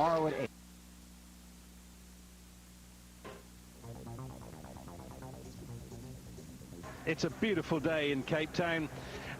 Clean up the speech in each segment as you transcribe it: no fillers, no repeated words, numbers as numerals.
Tomorrow at 8. It's a beautiful day in Cape Town,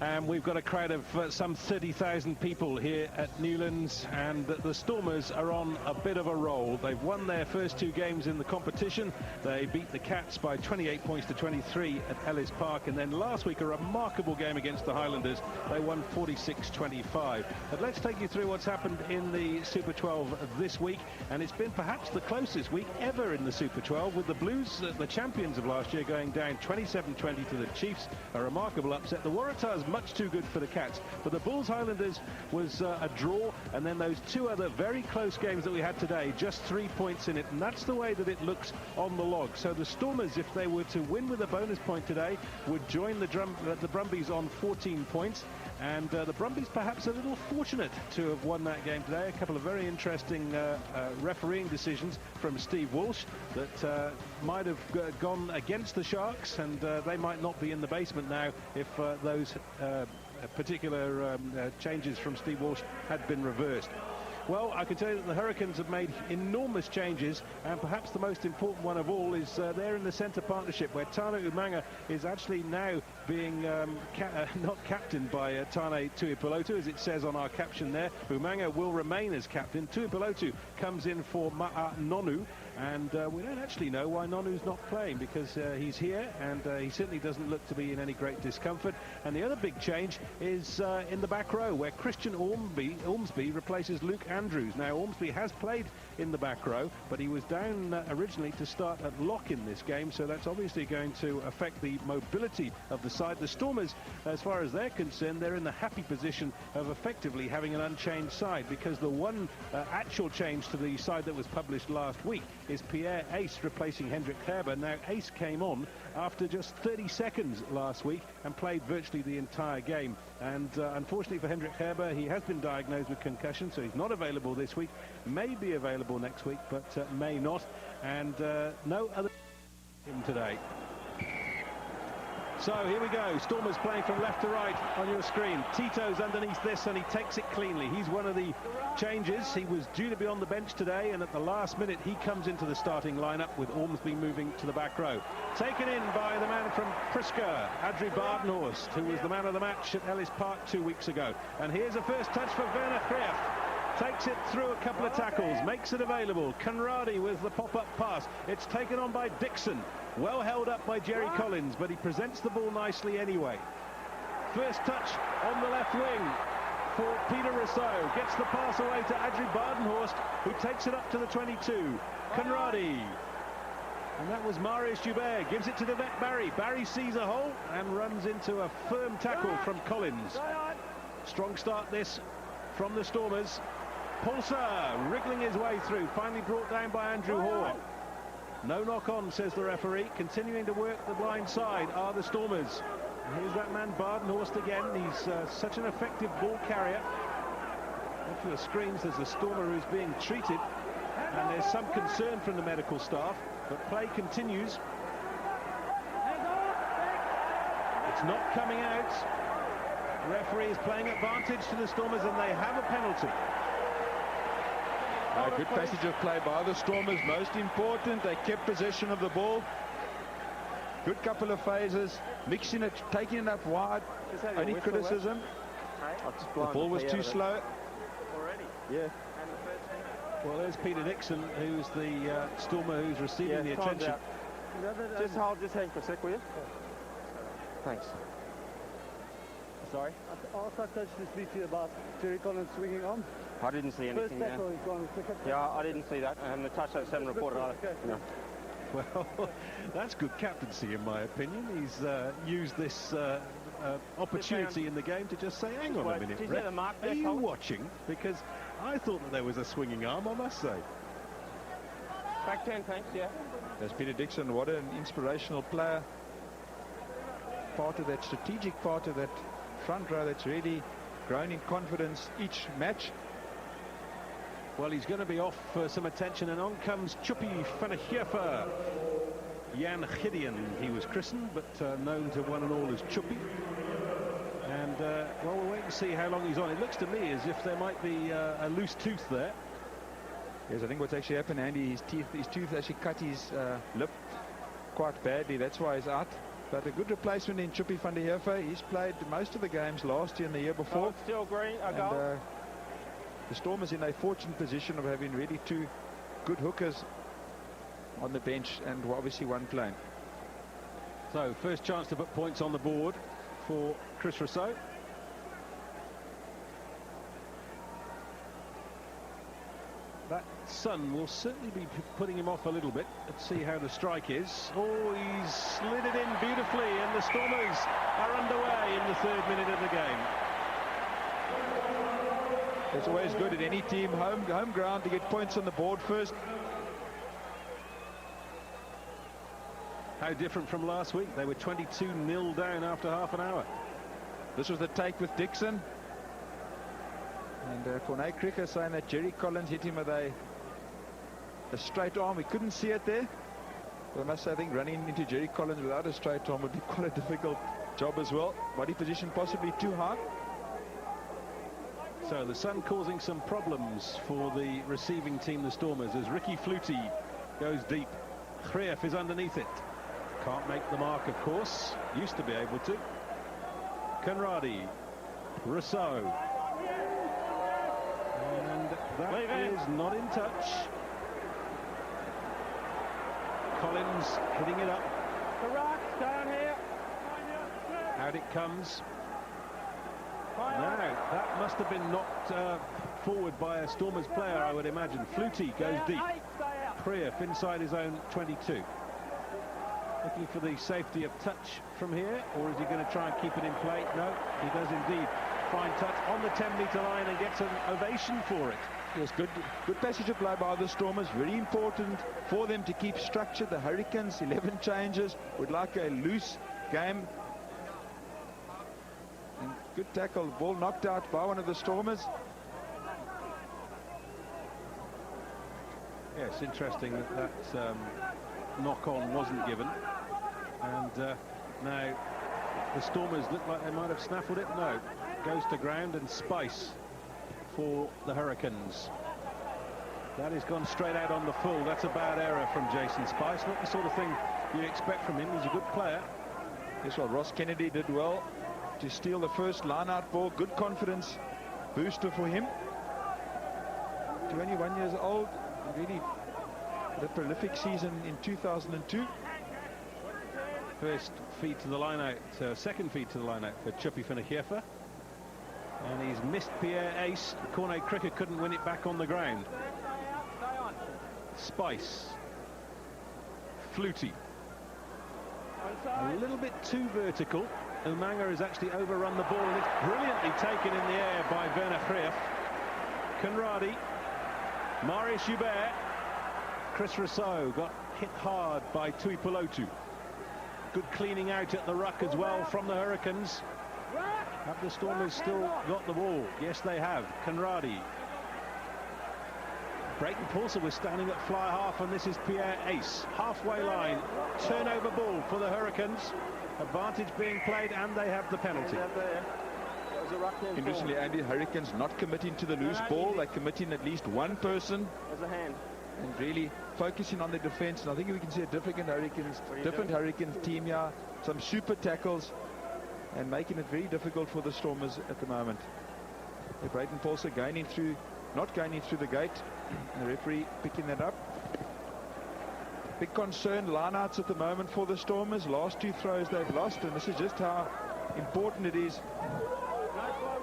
and we've got a crowd of some 30,000 people here at Newlands, and the Stormers are on a bit of a roll. They've won their first 2 games in the competition. They beat the Cats by 28 points to 23 at Ellis Park, and then last week a remarkable game against the Highlanders. They won 46-25. But let's take you through what's happened in the Super 12 this week, and it's been perhaps the closest week ever in the Super 12, with the Blues, the champions of last year, going down 27-20 to the Chiefs. A remarkable upset. The Waratahs much too good for the Cats, but the Bulls Highlanders was a draw, and then those 2 other very close games that we had today, just 3 points in it, and that's the way that it looks on the log. So the Stormers, if they were to win with a bonus point today, would join the Brumbies on 14 points. And the Brumbies perhaps a little fortunate to have won that game today. A couple of very interesting refereeing decisions from Steve Walsh that might have gone against the Sharks, and they might not be in the basement now if those particular changes from Steve Walsh had been reversed. Well, I can tell you that the Hurricanes have made enormous changes, and perhaps the most important one of all is there in the centre partnership, where Tana Umanga is actually now being not captained by Tane Tuipulotu, as it says on our caption there. Umanga will remain as captain. Tuipulotu comes in for Ma'a Nonu, and we don't actually know why Nonu's not playing, because he's here, and he certainly doesn't look to be in any great discomfort. And the other big change is in the back row, where Christian Ormsby replaces Luke Andrews. Now, Ormsby has played in the back row, but he was down originally to start at lock in this game, so that's obviously going to affect the mobility of the side. The Stormers, as far as they're concerned, they're in the happy position of effectively having an unchanged side, because the one actual change to the side that was published last week is Pierre Ace replacing Hendrik Herber. Now, Ace came on after just 30 seconds last week and played virtually the entire game. And unfortunately for Hendrik Herber, he has been diagnosed with concussion, so he's not available this week. May be available next week, but may not. And no other him today. So here we go, Stormers playing from left to right on your screen. Tito's underneath this, and he takes it cleanly. He's one of the changes. He was due to be on the bench today, and at the last minute he comes into the starting lineup, with Ormsby moving to the back row. Taken in by the man from Priska, Adri Badenhorst, who was the man of the match at Ellis Park 2 weeks ago. And here's a first touch for Werner Greef. Takes it through a couple of tackles, makes it available. Conradi with the pop-up pass. It's taken on by Dixon. Well held up by Jerry Collins, but he presents the ball nicely anyway. First touch on the left wing for Peter Rousseau. Gets the pass away to Adri Badenhorst, who takes it up to the 22. Conradi. And that was Marius Joubert. Gives it to the vet Barry. Barry sees a hole and runs into a firm tackle from Collins. Strong start this from the Stormers. Pulsar wriggling his way through, finally brought down by Andrew Hoare. No knock on, says the referee. Continuing to work the blind side are the Stormers. And here's that man Badenhorst again. He's such an effective ball carrier. Up to the screens, there's a Stormer who's being treated, and there's some concern from the medical staff, but play continues. It's not coming out. The referee is playing advantage to the Stormers, and they have a penalty. A good passage of play by the Stormers. Most important, they kept possession of the ball. Good couple of phases, mixing it, taking it up wide. Only criticism, the ball was too slow. Already? Yeah. Well, there's Peter Dixon, who's the Stormer who's receiving the attention. Just hold this hand for a sec, will you? Thanks. Sorry? Also touched to speak to you about Jerry Collins swinging on. I didn't see anything there. Yeah, I didn't see that. And the touch that's haven't reported either. Okay. No. Well, that's good captaincy, in my opinion. He's used this opportunity in the game to just say, hang on a minute, Brett, are you watching? Because I thought that there was a swinging arm, I must say. Back 10, thanks, yeah. There's Peter Dixon, what an inspirational player. Part of that strategic part of that front row that's really grown in confidence each match. Well, he's going to be off for some attention, and on comes Chuppy van der Geerfer. Jan Gideon, he was christened, but known to one and all as Chuppy. And, well, we'll wait and see how long he's on. It looks to me as if there might be a loose tooth there. Yes, I think what's actually happened, Andy, his tooth actually cut his lip quite badly. That's why he's out. But a good replacement in Chippy van der Heever. He's played most of the games last year and the year before. Oh, still green, a goal. And, the Stormers in a fortunate position of having really two good hookers on the bench and obviously one playing. So first chance to put points on the board for Chris Rousseau. That sun will certainly be putting him off a little bit. Let's see how the strike is. Oh, he's slid it in beautifully, and the Stormers are underway in the 3rd minute of the game. It's always good at any team, home ground, to get points on the board first. How different from last week. They were 22-0 down after half an hour. This was the take with Dixon. And Corné Cricker saying that Jerry Collins hit him with a straight arm. We couldn't see it there. But I must say, I think running into Jerry Collins without a straight arm would be quite a difficult job as well. Body position possibly too high. So the sun causing some problems for the receiving team, the Stormers, as Ricky Flutie goes deep. Greef is underneath it. Can't make the mark, of course. Used to be able to. Conradi. Rousseau. And that is not in touch. Collins hitting it up. Down here. Out it comes. Now, that must have been knocked forward by a Stormers player, I would imagine. Flutie goes deep. Greef inside his own 22. Looking for the safety of touch from here, or is he going to try and keep it in play? No, he does indeed. Fine touch on the 10-metre line and gets an ovation for it. Yes, good passage of play by the Stormers. Very important for them to keep structure. The Hurricanes, 11 changes, would like a loose game. And good tackle, ball knocked out by one of the Stormers. Yes, interesting that knock-on wasn't given. And now the Stormers look like they might have snaffled it. No, goes to ground, and Spice for the Hurricanes. That has gone straight out on the full. That's a bad error from Jason Spice. Not the sort of thing you expect from him. He's a good player. Yes, well, Ross Kennedy did well to steal the first line-out ball. Good confidence booster for him. 21 years old. Really had a prolific season in 2002. First feed to the line-out, second feed to the line-out for Chippy van der Heever. And he's missed Pierre Ace. Corné Cricker couldn't win it back on the ground. Spice. Flutie. A little bit too vertical. Umanga has actually overrun the ball, and it's brilliantly taken in the air by Werner Greef. Conradi. Marius Joubert. Chris Rousseau got hit hard by Tuipulotu. Good cleaning out at the ruck as well from the Hurricanes. Have the Stormers still got the ball? Yes, they have. Conradi. Brayton Paulson was standing at fly half, and this is Pierre Ace. Halfway line. Turnover ball for the Hurricanes. Advantage being played, and they have the penalty. Interestingly, Andy, Hurricanes not committing to the loose ball. They're committing at least one person. There's a hand. And really focusing on the defense. And I think we can see a different Hurricanes team here. Some super tackles and making it very difficult for the Stormers at the moment. Brayton Paulson not gaining through the gate. And the referee picking that up. Big concern, lineouts at the moment for the Stormers. Last two throws they've lost, and this is just how important it is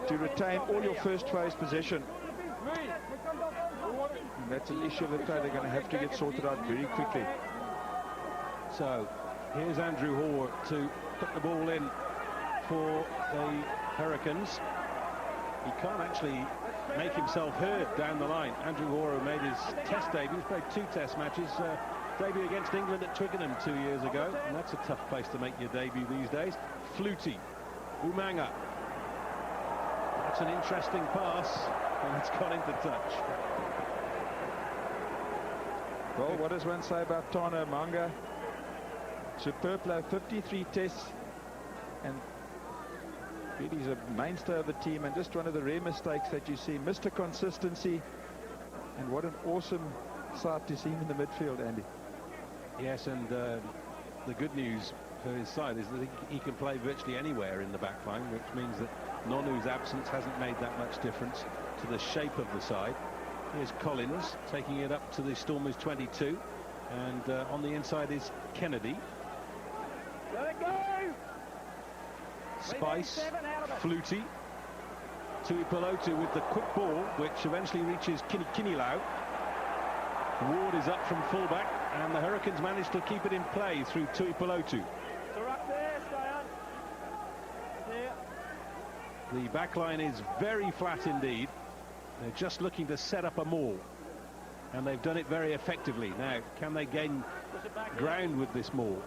to retain all your first phase possession. And that's an issue that they're going to have to get sorted out very quickly. So here's Andrew Hoare to put the ball in for the Hurricanes. He can't actually make himself heard down the line. Andrew Hoare made his test debut. He's played 2 test matches. Debut against England at Twickenham 2 years ago, and that's a tough place to make your debut these days. Flutie. Umanga. That's an interesting pass, and it's got into touch. Well, what does one say about Tana Umanga? Superb player, 53 tests, and really he's a mainstay of the team, and just one of the rare mistakes that you see. Mr. Consistency, And what an awesome sight to see him in the midfield, Andy. Yes, and the good news for his side is that he can play virtually anywhere in the back line, which means that Nonu's absence hasn't made that much difference to the shape of the side. Here's Collins taking it up to the Stormers 22, and on the inside is Kennedy. Let it go! Spice, Flutie, Tuipulotu with the quick ball, which eventually reaches Kinilau. Ward is up from fullback, and the Hurricanes managed to keep it in play through Tuipulotu. So up there, stay on. There. The back line is very flat indeed. They're just looking to set up a maul, and they've done it very effectively. Now, can they gain ground with this maul?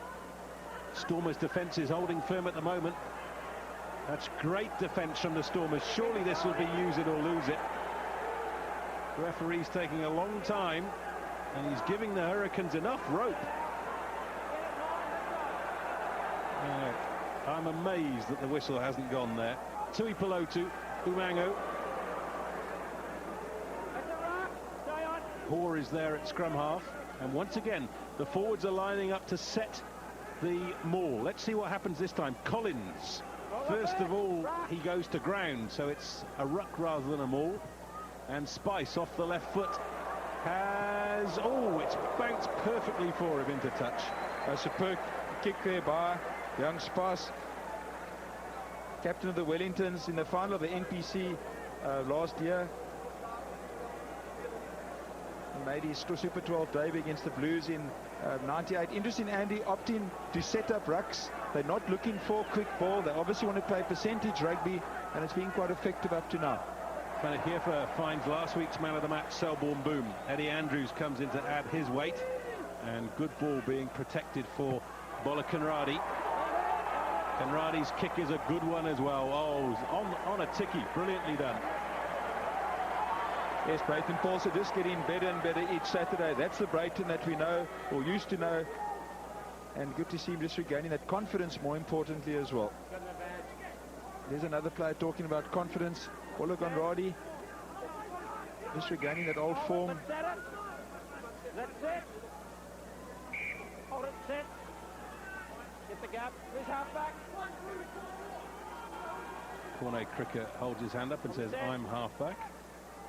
Stormers' defence is holding firm at the moment. That's great defence from the Stormers. Surely this will be use it or lose it. The referee's taking a long time, and he's giving the Hurricanes enough rope. I'm amazed that the whistle hasn't gone there. Tuipulotu, Umango. Hoare is there at scrum half, and once again the forwards are lining up to set the maul. Let's see what happens this time. Collins, first of all, he goes to ground, so it's a ruck rather than a maul. And Spice off the left foot has, it's bounced perfectly for him into touch. A superb kick there by young Spice, captain of the Wellingtons in the final of the NPC last year. He made his Super 12 debut against the Blues in 98. Interesting, Andy, opting to set up rucks. They're not looking for quick ball. They obviously want to play percentage rugby, and it's been quite effective up to now. Manahirfa finds last week's man of the match, Selborne Boom. Eddie Andrews comes in to add his weight, and good ball being protected for Bola Conradi. Conradi's kick is a good one as well. On a ticky, brilliantly done. Yes, Brayton Paulson just getting better and better each Saturday. That's the Brayton that we know, or used to know, and good to see him just regaining that confidence, more importantly, as well. There's another player talking about confidence. Bola Conradi just regaining that old form. That's it. Hold it, set. Get the gap. Who's halfback? Cornet Cricket holds his hand up and says, I'm halfback.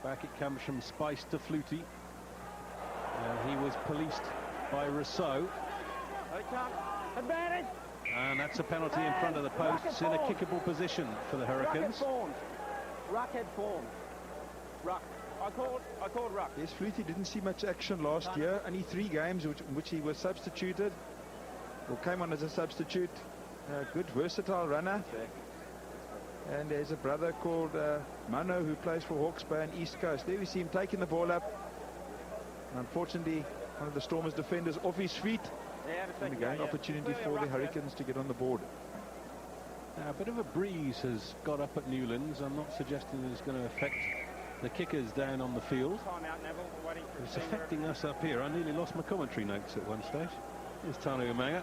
Back it comes from Spice to Flutie. He was policed by Rousseau. Advantage. And that's a penalty in front of the posts in a kickable position for the Hurricanes. Ruck had formed. Ruck. I called ruck. Yes, Flutie didn't see much action last year. Only 3 games in which he was substituted, or came on as a substitute. Good versatile runner. And there's a brother called Mano who plays for Hawke's Bay and East Coast. There we see him taking the ball up. And unfortunately, one of the Stormers defenders off his feet. And again, opportunity for the Hurricanes to get on the board. Now, a bit of a breeze has got up at Newlands. I'm not suggesting that it's going to affect the kickers down on the field. It's affecting us up here. I nearly lost my commentary notes at one stage. Here's Tanu Umaga.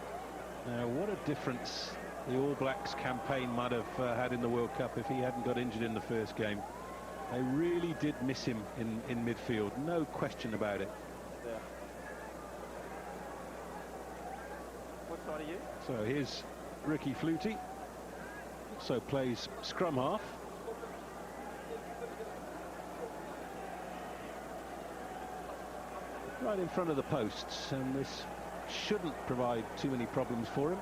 Now, what a difference the All Blacks campaign might have had in the World Cup if he hadn't got injured in the first game. They really did miss him in midfield, no question about it. Yeah. What side are you? So here's Ricky Flutie, also plays scrum half. Right in front of the posts, and this shouldn't provide too many problems for him.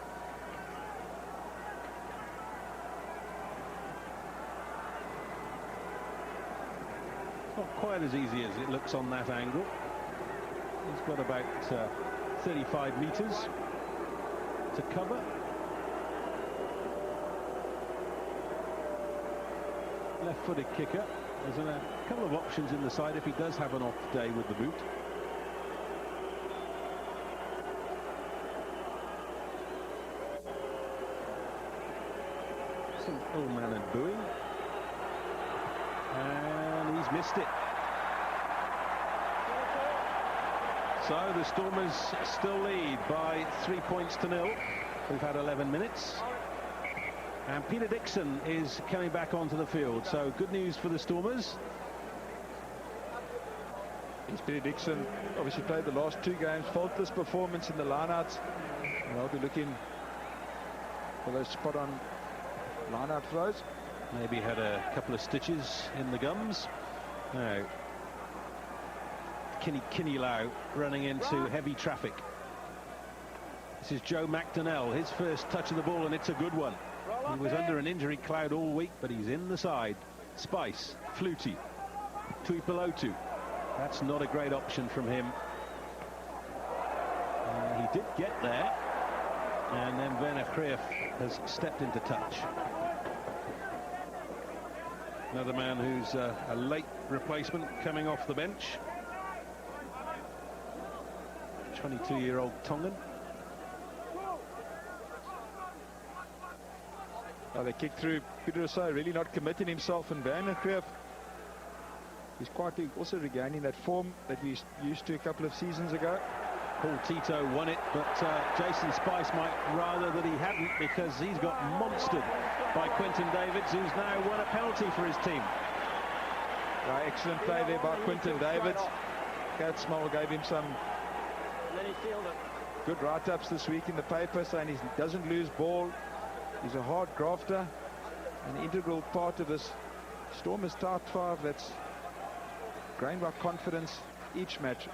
Not quite as easy as it looks on that angle. He's got about 35 metres to cover. Left-footed kicker. There's a couple of options in the side if he does have an off day with the boot. Some old man and booing. And he's missed it. So the Stormers still lead by 3 points to 0. We've had 11 minutes. And Peter Dixon is coming back onto the field. So good news for the Stormers. His Peter Dixon obviously played the last 2 games, faultless performance in the lineouts. And I'll be looking for those spot-on lineout throws. Maybe had a couple of stitches in the gums. No. Kinney Lau running into heavy traffic. This is Joe McDonnell, his first touch of the ball, and it's a good one. He was under an injury cloud all week, but he's in the side. Spice, Flutie, Tuipulotu. That's not a great option from him. He did get there, and then Werner Kreef has stepped into touch. Another man who's a late replacement coming off the bench. 22-year-old Tongan. Oh, they kick through. Peter Rousseau really not committing himself, and Werner Kreef is quietly also regaining that form that we used to a couple of seasons ago. Paul Tito won it, but Jason Spice might rather that he hadn't, because he's got monstered by Quinton Davids, who's now won a penalty for his team. Excellent play there by Quinton Davids. Gerd Small gave him some good write-ups this week in the paper, saying he doesn't lose ball. He's a hard grafter, an integral part of this Stormers start 5 that's growing by confidence each match.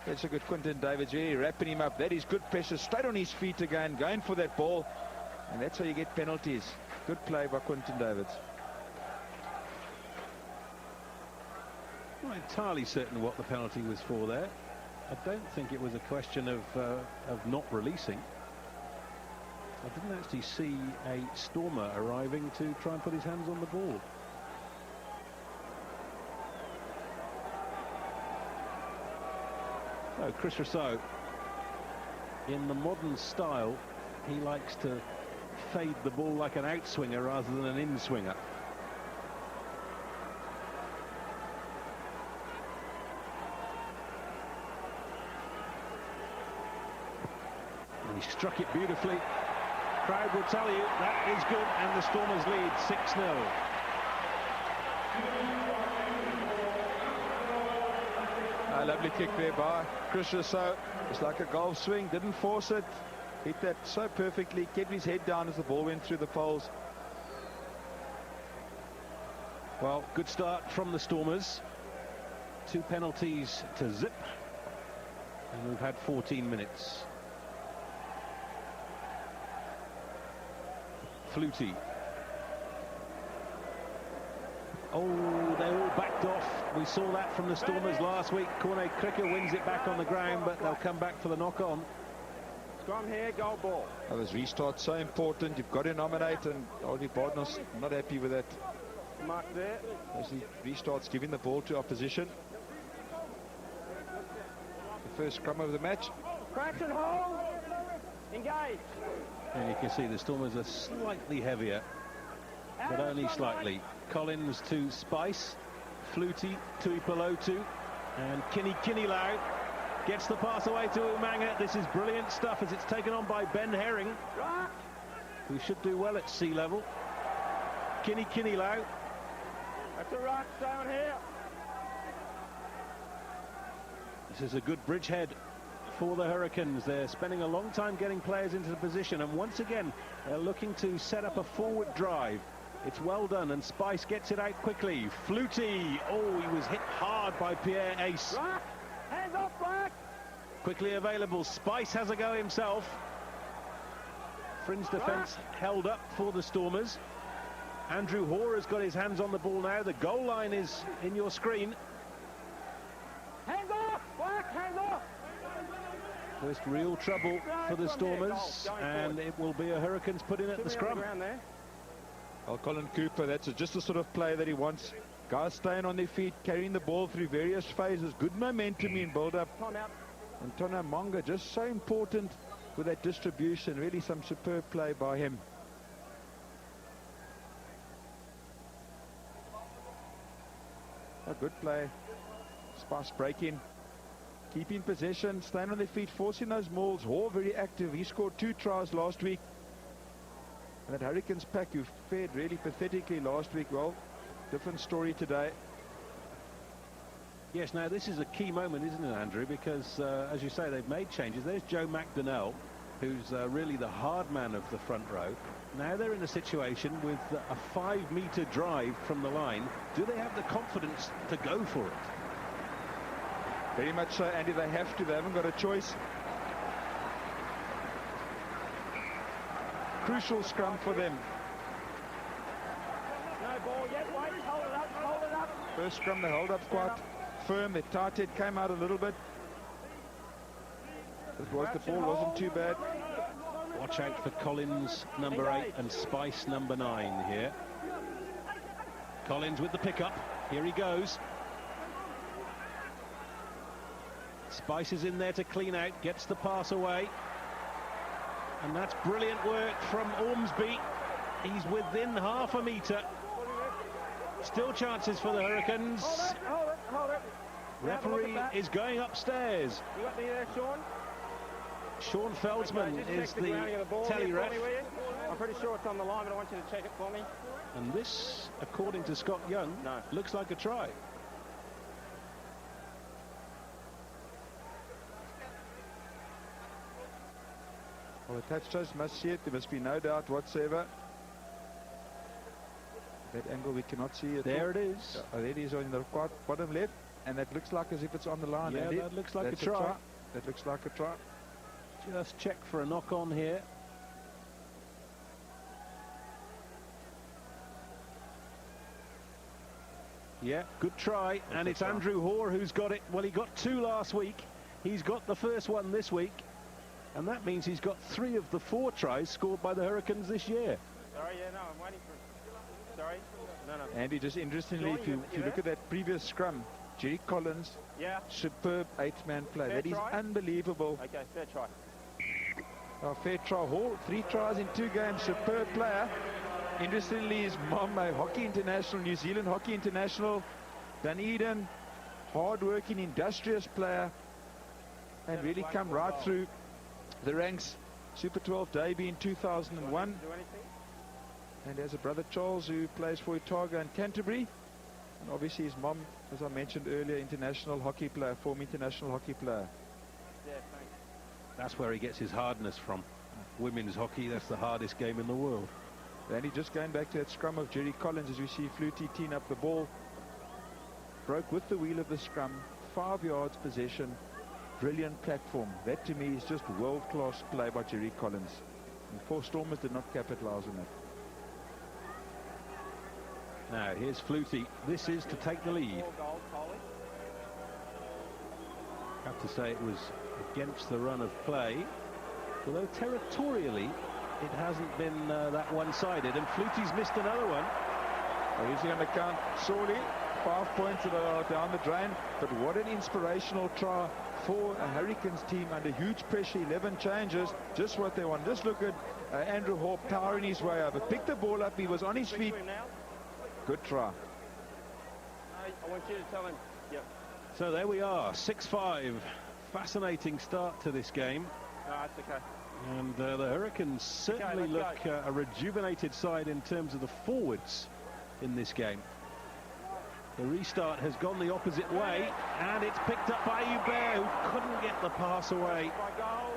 That's a good Quinton Davids, really wrapping him up. That is good pressure, straight on his feet again, going for that ball. And that's how you get penalties. Good play by Quinton Davids. Not entirely certain what the penalty was for there. I don't think it was a question of not releasing. I didn't actually see a Stormer arriving to try and put his hands on the ball. So Chris Rousseau, in the modern style, he likes to fade the ball like an outswinger rather than an in-swinger. And he struck it beautifully. Crowd will tell you that is good, and the Stormers lead 6-0. A lovely kick there by Chris Rousseau. It's like a golf swing, didn't force it, hit that so perfectly, kept his head down as the ball went through the poles. Well, good start from the Stormers. 2 penalties to zip, and we've had 14 minutes. Flutie. Oh, they all backed off. We saw that from the Stormers last week. Corne Cricker wins it back on the ground, but they'll come back for the knock-on. Scrum here, goal ball. Oh, this restart so important. You've got to nominate, and Ollie Bardner's not happy with that. Mark there. As he restarts giving the ball to opposition. The first scrum of the match. Cracks and hold. Engage. And you can see the Stormers are slightly heavier, but only slightly. Collins to Spice, Flutie to Tuipulotu, and Kinney Lau gets the pass away to Umanga. This is brilliant stuff as it's taken on by Ben Herring, who should do well at sea level. Kinney Lau. That's a rock down here. This is a good bridgehead for the Hurricanes. They're spending a long time getting players into the position, and once again they're looking to set up a forward drive. It's well done, and Spice gets it out quickly. Flutie, oh, he was hit hard by Pierre Ace. Hands off, Black. Quickly available. Spice has a go himself. Fringe defence held up for the Stormers. Andrew Hoare has got his hands on the ball now. The goal line is in your screen. Hands off, Black, hands off. First real trouble for the Stormers, and it will be a Hurricanes put in at the scrum. Well, Colin Cooper, that's just the sort of play that he wants. Guys staying on their feet, carrying the ball through various phases. Good momentum in build-up. And Tona Monga, just so important with that distribution. Really some superb play by him. A good play. Spice breaking. Keeping possession, staying on their feet, forcing those mauls. Hoare very active. He scored 2 tries last week. And that Hurricanes pack who fared really pathetically last week, well, different story today. Yes, now this is a key moment, isn't it, Andrew? Because, as you say, they've made changes. There's Joe McDonnell, who's really the hard man of the front row. Now they're in a situation with a 5-metre drive from the line. Do they have the confidence to go for it? Very much so, Andy. They have to. They haven't got a choice. Crucial scrum for them. No ball yet. Wait, hold it up, hold it up. First scrum, they hold up quite firm. Their tight head came out a little bit. The ball wasn't too bad. Watch out for Collins, number 8, and Spice, number 9 here. Collins with the pickup. Here he goes. Spice is in there to clean out, gets the pass away. And that's brilliant work from Ormsby. He's within half a metre. Still chances for the Hurricanes. Hold it. Referee is going upstairs. You got me there, Sean? Sean Feldsman is the telly ref. I'm pretty sure it's on the line, but I want you to check it for me. And this, according to Scott Young, looks like a try. Well, the touch judge must see it. There must be no doubt whatsoever. That angle we cannot see it. There it is. There it is on the bottom left, and that looks like as if it's on the line. Yeah, Andy. that looks like That's a try. That looks like a try. Just check for a knock on here. Yeah, good try. And it's Andrew Hoare who's got it. Well, he got 2 last week. He's got the first one this week. And that means he's got 3 of the 4 tries scored by the Hurricanes this year. Sorry, yeah, no, I'm waiting for... Sorry? No. Andy, just interestingly, if you look at that previous scrum, Jerry Collins, superb 8-man play. Fair that is try. unbelievable. Okay, fair try. Fair try. Hall, 3 tries in 2 games, superb player. Interestingly, his mom, a hockey international, New Zealand hockey international, Dunedin, hard-working, industrious player, and really come right through the ranks. Super 12 debut in 2001. And has a brother Charles who plays for Otago and Canterbury. And obviously his mom, as I mentioned earlier, international hockey player, former international hockey player. Yeah, thanks. That's where he gets his hardness from. Women's hockey, that's the hardest game in the world. Danny, just going back to that scrum of Jerry Collins, as we see Flutie teeing up the ball. Broke with the wheel of the scrum, 5 yards possession, brilliant platform. That to me is just world-class play by Jerry Collins. And 4 Stormers did not capitalize on it. Now, here's Flutie. This is to take the lead. I have to say it was against the run of play, although territorially it hasn't been that one-sided, and Flutie's missed another one. Well, he's going to count sorely. 5 points that are down the drain, but what an inspirational try for a Hurricanes team under huge pressure. 11 changes, just what they want. Just look at Andrew Hoare powering his way over. Picked the ball up, he was on his feet. Good try. I want you to tell him. Yep. So there we are, 6-5. Fascinating start to this game. No, that's okay. And the Hurricanes certainly look a rejuvenated side in terms of the forwards in this game. The restart has gone the opposite way, and it's picked up by Hubert, who couldn't get the pass away. By goal.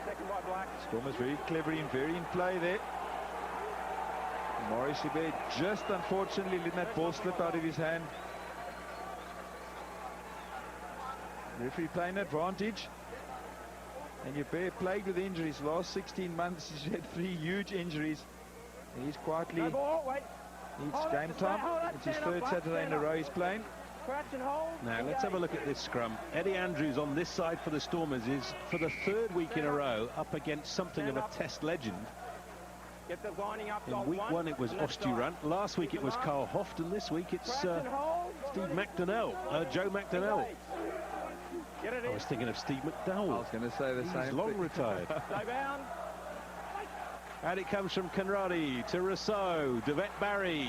Second by Black. Stormers very clever in play there. Maurice Hubert just unfortunately letting that ball slip out of his hand. Referee playing advantage. And Hubert plagued with injuries. Last 16 months he's had 3 huge injuries. And he's quietly needs game time. It's his 3rd Saturday in a row he's playing. Now let's have a look at this scrum. Eddie Andrews on this side for the Stormers is for the 3rd week in a row up against something of a Test legend. Get the lining up. In week 1 it was Osturan. Last week it was Carl Hofton. This week it's Steve McDonnell, Joe McDonnell. I was thinking of Steve McDowell. I was going to say the same. He's long retired. And it comes from Conradi to Rousseau. Devet Barry.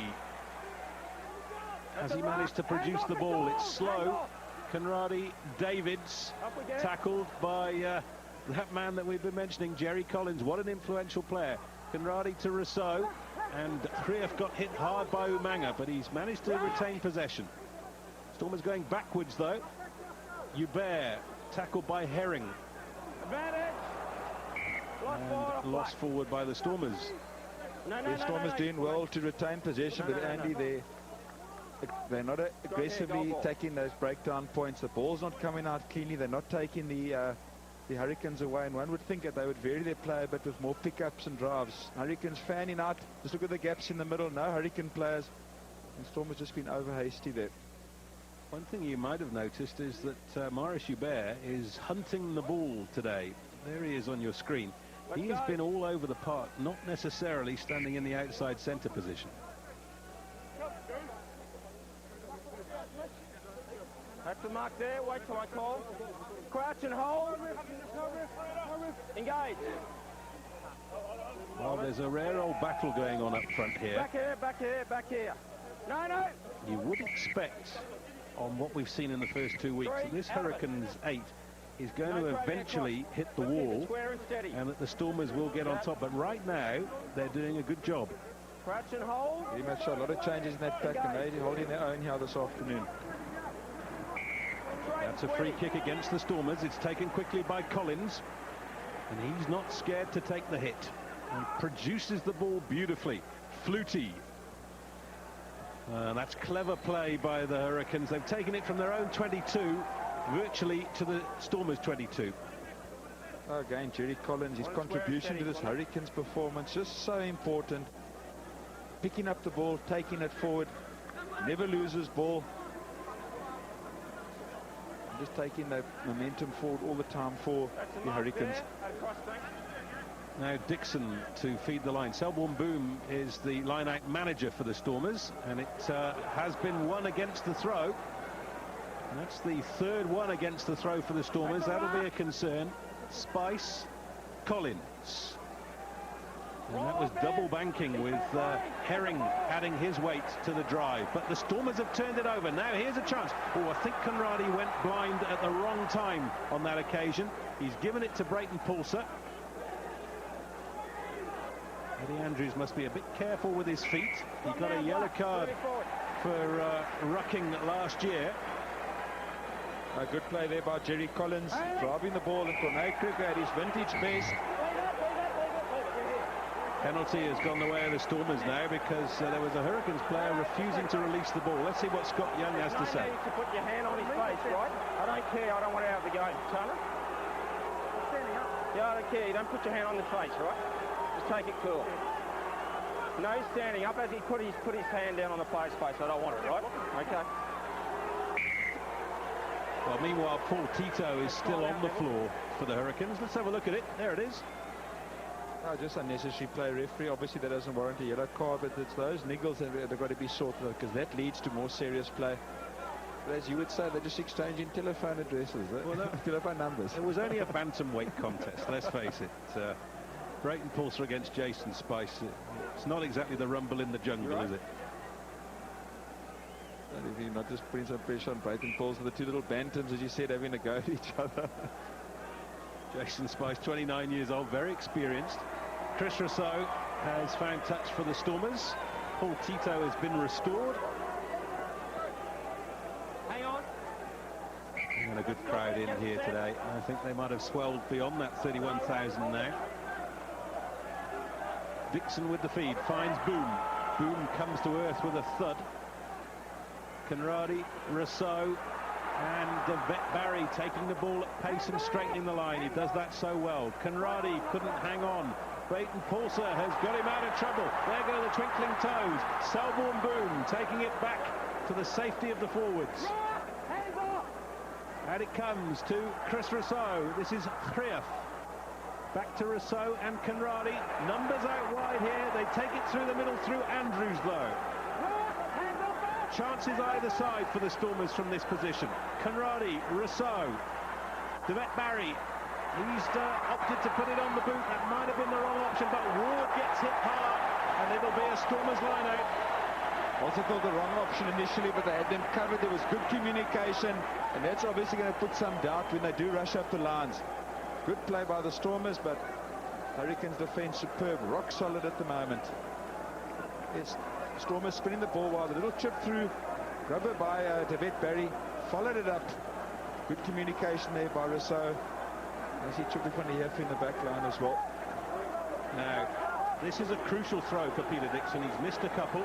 Has he managed to produce the ball? It's slow. Conradi, Davids, tackled by that man that we've been mentioning, Jerry Collins. What an influential player. Conradi to Rousseau, and Krief got hit hard by Umanga, but he's managed to retain possession. Stormers going backwards though. Hubert tackled by Herring. And lost forward by the Stormers. The Stormers doing well to retain possession, but Andy, they're not aggressively taking those breakdown points. The ball's not coming out cleanly. They're not taking the Hurricanes away, and one would think that they would vary their play a bit with more pickups and drives. Hurricanes fanning out. Just look at the gaps in the middle. No Hurricane players, and Stormers just been over hasty there. One thing you might have noticed is that Maurice Hubert is hunting the ball today. There he is on your screen. He has been all over the park, not necessarily standing in the outside centre position. That's the mark there. Wait till I call. Crouch and hold. Engage. Well, there's a rare old battle going on up front here. Back here, back here, back here. No. You would expect, on what we've seen in the first 2 weeks, that this Hurricanes 8 is going to eventually hit the wall, and that the Stormers will get on top. But right now, they're doing a good job. Crouch and hold. Pretty much a lot of changes in that pack, and they're holding their own here this afternoon. That's a free kick against the Stormers. It's taken quickly by Collins, and he's not scared to take the hit and produces the ball beautifully. Flutie. That's clever play by the Hurricanes. They've taken it from their own 22 virtually to the Stormers 22. Again, Jerry Collins, his contribution to this Hurricanes performance just so important. Picking up the ball, taking it forward, never loses ball. Just taking the momentum forward all the time for the Hurricanes. Now Dixon to feed the line. Selborne Boom is the line-out manager for the Stormers, and it has been one against the throw. And that's the third one against the throw for the Stormers. That'll be a concern. Spice, Collins. And that was double banking with Herring adding his weight to the drive. But the Stormers have turned it over. Now here's a chance. Oh, I think Conradi went blind at the wrong time on that occasion. He's given it to Brayton Paulser. Eddie Andrews must be a bit careful with his feet. He got a yellow card for rucking last year. A good play there by Jerry Collins, driving the ball, and Corné Kruger at his vintage best. Penalty has gone the way of the Stormers now, because there was a Hurricanes player refusing to release the ball. Let's see what Scott Young has to say. You need to put your hand on his face, right? I don't care. I don't want it out of the game. Turner? Yeah, I don't care. You don't put your hand on the face, right? Just take it cool. No, he's standing up as he put his hand down on the player's face. I don't want it, right? Okay. Well, meanwhile, Paul Tito is still on the floor for the Hurricanes. Let's have a look at it. There it is. Oh, just unnecessary play, referee. Obviously, that doesn't warrant a yellow card, but it's those niggles that have got to be sorted out, because that leads to more serious play. But as you would say, they're just exchanging telephone addresses, telephone numbers. It was only a bantamweight contest, let's face it. Brayton Paulser against Jason Spice. It's not exactly the rumble in the jungle, is it? And if you're not just putting some pressure on Brayton Paulser, the two little bantams, as you said, having a go at each other. Jason Spice, 29 years old, very experienced. Chris Rousseau has found touch for the Stormers. Paul Tito has been restored. Hang on. And a good crowd in here today. I think they might have swelled beyond that 31,000 now. Dixon with the feed, finds Boom. Boom comes to earth with a thud. Conradi, Rousseau, and Vet Barry taking the ball at pace and straightening the line. He does that so well. Conradi couldn't hang on. Brayton Paulser has got him out of trouble. There go the twinkling toes. Selborne Boom taking it back to the safety of the forwards. And it comes to Chris Rousseau. This is Krief. Back to Rousseau and Conradi. Numbers out wide here. They take it through the middle through Andrews, though. Chances either side for the Stormers from this position. Conradi, Rousseau, Devet Barry. He's opted to put it on the boot. That might have been the wrong option, but Ward gets hit hard, and it'll be a Stormers line-out. Also thought the wrong option initially, but they had them covered. There was good communication, and that's obviously going to put some doubt when they do rush up the lines. Good play by the Stormers, but Hurricanes defense superb, rock solid at the moment. It's Stormers spinning the ball while the little chip through Grubber by David Barry, followed it up. Good communication there by Rousseau. As he took it from the in the back line as well. Now, this is a crucial throw for Peter Dixon. He's missed a couple.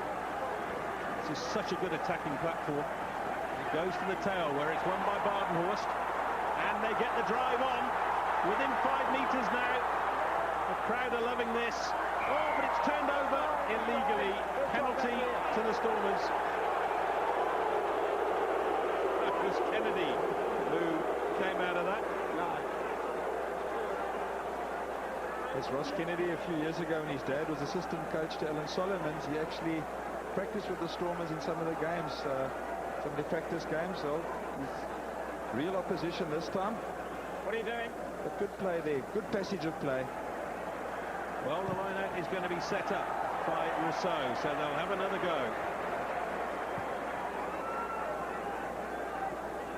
This is such a good attacking platform. It goes to the tail where it's won by Badenhorst. And they get the drive on. Within 5 metres now. The crowd are loving this. Oh, but it's turned over illegally. Penalty to the Stormers. That was Kennedy who came out of that. As Ross Kennedy a few years ago when his dad was assistant coach to Alan Solomons, he actually practiced with the Stormers in some of the games, some of the practice games. So real opposition this time. What are you doing? But good play there, good passage of play. Well, the line-out is going to be set up by Rousseau, so they'll have another go.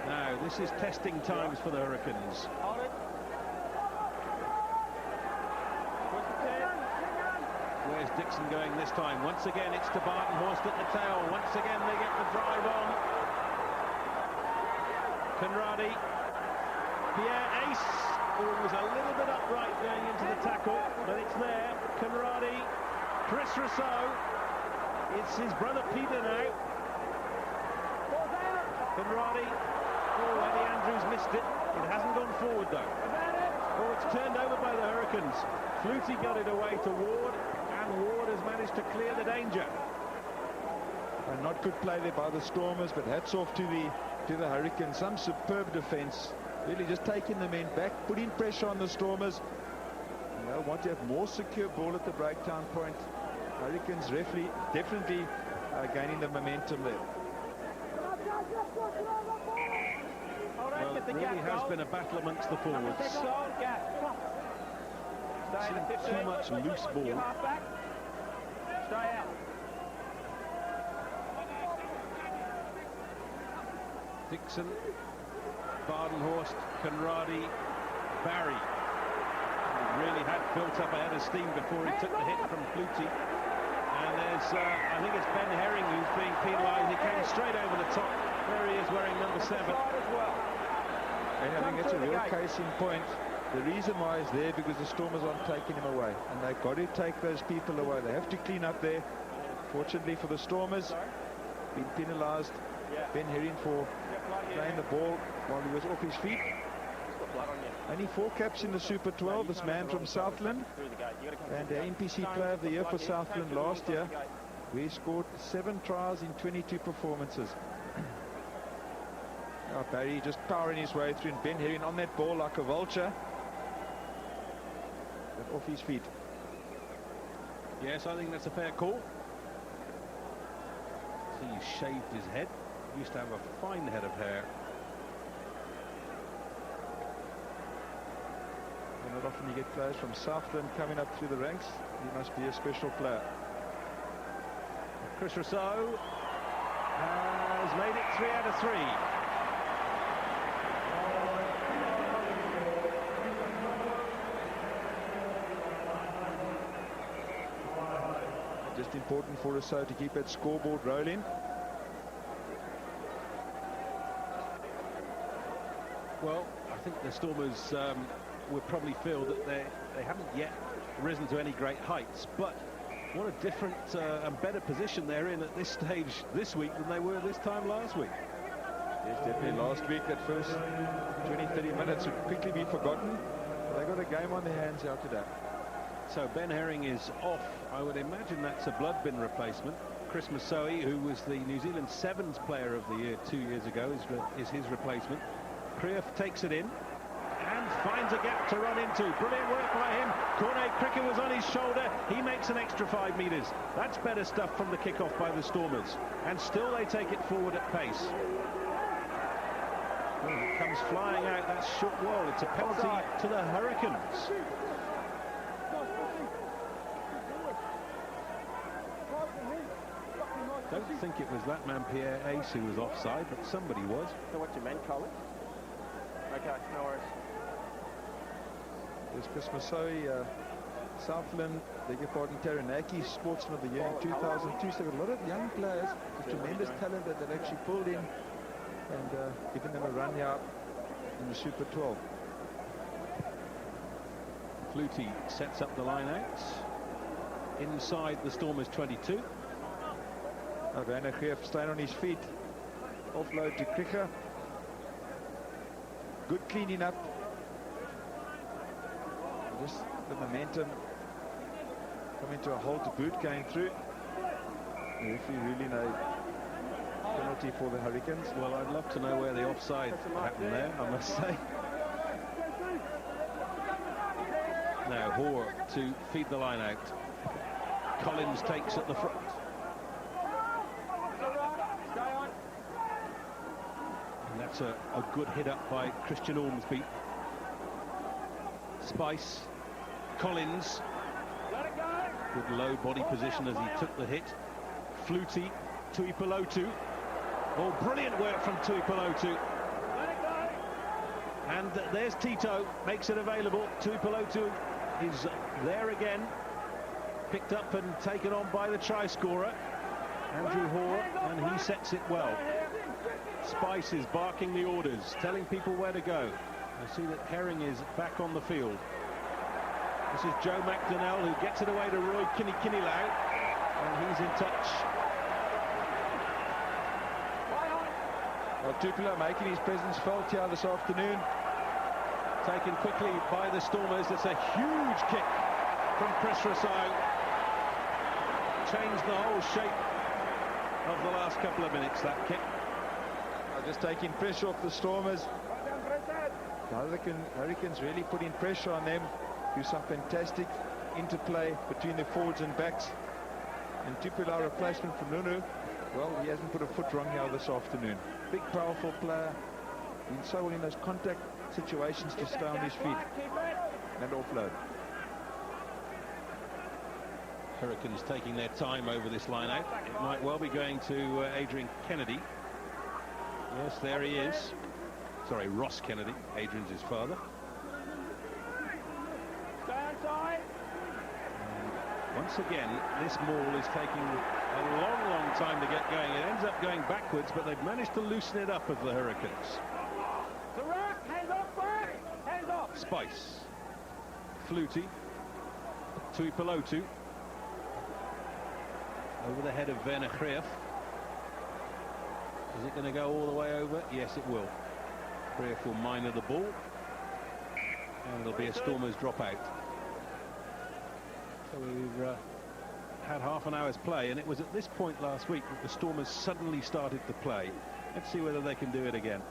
Now, this is testing times for the Hurricanes. Hold it. Where's Dixon going this time? Once again, it's to Badenhorst at the tail. Once again, they get the drive on. Conradi. Pierre Ace, who was a little bit upright going into the tackle, but it's there. Conradi. Chris Rousseau. It's his brother Peter now. Conradi. Oh, Eddie Andrews missed it. It hasn't gone forward, though. Oh, it's turned over by the Hurricanes. Flutie got it away to Ward. Ward has managed to clear the danger. And not good play there by the Stormers, but hats off to the Hurricanes. Some superb defence, really just taking the men back, putting pressure on the Stormers. You know, want to have more secure ball at the breakdown point. Hurricanes definitely gaining the momentum there. Well, it really has been a battle amongst the forwards. Too much loose ball. Stay out. Dixon, Badenhorst, Conradi, Barry. He really had built up a head of steam before he took the hit from Flutie. And there's, I think it's Ben Herring who's being penalised. He came straight over the top. There he is wearing number 7. And I think that's a real case in point. The reason why is there because the Stormers aren't taking him away, and they've got to take those people away. They have to clean up there. Fortunately for the Stormers, been penalised. Ben Herring for playing the ball while he was off his feet. Only 4 caps in the Super 12. This man from Southland, and the NPC Player of the Year for Southland last year. We scored 7 tries in 22 performances. Barry just powering his way through, and Ben Herring on that ball like a vulture. But off his feet. Yes, I think that's a fair call. See, he shaved his head. He used to have a fine head of hair. And not often you get players from Southland coming up through the ranks. He must be a special player. Chris Rousseau has made it 3 out of 3. Just important for Rousseau to keep that scoreboard rolling. Well, I think the Stormers would probably feel that they haven't yet risen to any great heights, but what a different and better position they're in at this stage this week than they were this time last week. Yes, definitely last week that first 20-30 minutes would quickly be forgotten. They got a game on their hands out today. So Ben Herring is off. I would imagine that's a blood bin replacement. Chris Masoe, who was the New Zealand Sevens Player of the Year 2 years ago, is his replacement. Krief takes it in and finds a gap to run into. Brilliant work by him. Cornet Cricket was on his shoulder. He makes an extra 5 metres. That's better stuff from the kickoff by the Stormers. And still they take it forward at pace. It comes flying out that short wall. It's a penalty to the Hurricanes. Don't think it was that man Pierre Ace who was offside, but somebody was. So what you meant, Colin? Okay, no worries. There's Chris Masoe Southland, beg your pardon, Taranaki Sportsman of the Year in 2002. So a lot of young players with tremendous talent that they've actually pulled in and given them a run here in the Super 12. Flutie sets up the line out inside the Stormers 22. Van der Geef staying on his feet. Offload to Kricher. Good cleaning up. Just the momentum coming to a halt, to boot going through. The referee ruling a penalty for the Hurricanes. Well, I'd love to know where the offside happened there, I must say. Now Hoare to feed the line out. Collins takes at the front. And that's a good hit up by Christian Ormsby. Spice, Collins, good low body position as he took the hit. Flutie, Tuipulotu. Oh, brilliant work from Tuipulotu. And there's Tito, makes it available. Tuipulotu is there again, picked up and taken on by the try scorer, Andrew Hoare, and he sets it well. Spice is barking the orders, telling people where to go. I see that Herring is back on the field. This is Joe McDonnell who gets it away to Roy Kinilau, and he's in touch. Well, Tupelo making his presence felt here this afternoon. Taken quickly by the Stormers. It's a huge kick from Chris Rousseau. Changed the whole shape of the last couple of minutes, that kick. Just taking pressure off the Stormers. The Hurricanes really putting pressure on them. Do some fantastic interplay between the forwards and backs. And Tupelo, replacement from Nunu, well, he hasn't put a foot wrong here this afternoon. Big, powerful player. Been so well in those contact situations to stay on his feet and offload. Hurricanes taking their time over this line out. It might well be going to Adrian Kennedy. Yes, there he is. Sorry, Ross Kennedy. Adrian's his father. And once again, this maul is taking a long time to get going. It ends up going backwards, but they've managed to loosen it up as the Hurricanes. Spice, Flutie, Tuipulotu, over the head of Werner Greef. Is it going to go all the way over? Yes, it will. Greef will minor the ball, and there'll be a Stormers dropout. So we've had half an hour's play, and it was at this point last week that the Stormers suddenly started to play. Let's see whether they can do it again.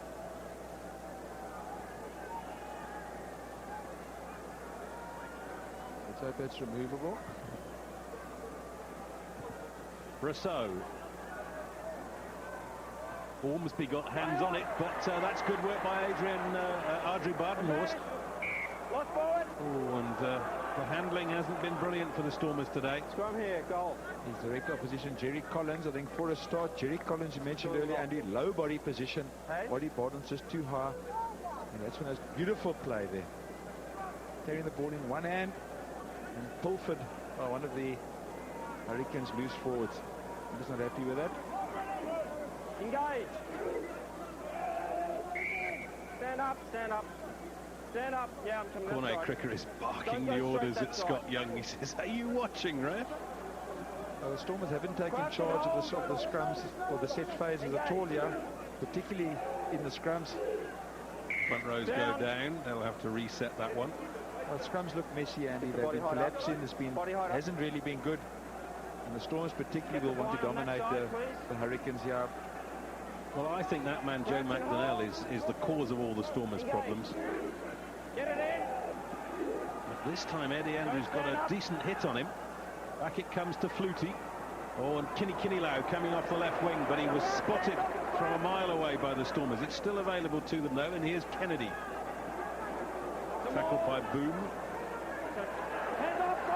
Let's hope it's removable. Rousseau. Ormsby got hands on it, but that's good work by Adrie Badenhorst. Oh, and the handling hasn't been brilliant for the Stormers today. Scrum here, goal. His direct opposition, Jerry Collins, I think for a start. Jerry Collins, you mentioned earlier, Andy, low body position. Body bottom's just too high. And that's when a beautiful play there. Carrying the ball in one hand and pilfered by one of the Hurricanes loose forwards. I'm just not happy with that. Engage. Stand up, stand up. Stand up. Yeah, I'm coming. Cornet Cricker is barking the orders at Scott Young. He says, are you watching, ref? The Stormers haven't taken charge of the scrums or the set phases at all here, particularly in the scrums. Front rows go down. They'll have to reset that one. Well, scrums look messy, Andy. They've been collapsing. Hasn't really been good. And the Stormers particularly will want to dominate the Hurricanes here. Well, I think that man, Joe McDonnell, is the cause of all the Stormers' problems. Get it in. But this time, Eddie Andrews got a decent hit on him. Back it comes to Flutie. Oh, and Kinilau coming off the left wing, but he was spotted from a mile away by the Stormers. It's still available to them, though, and here's Kennedy. Tackled by Boom.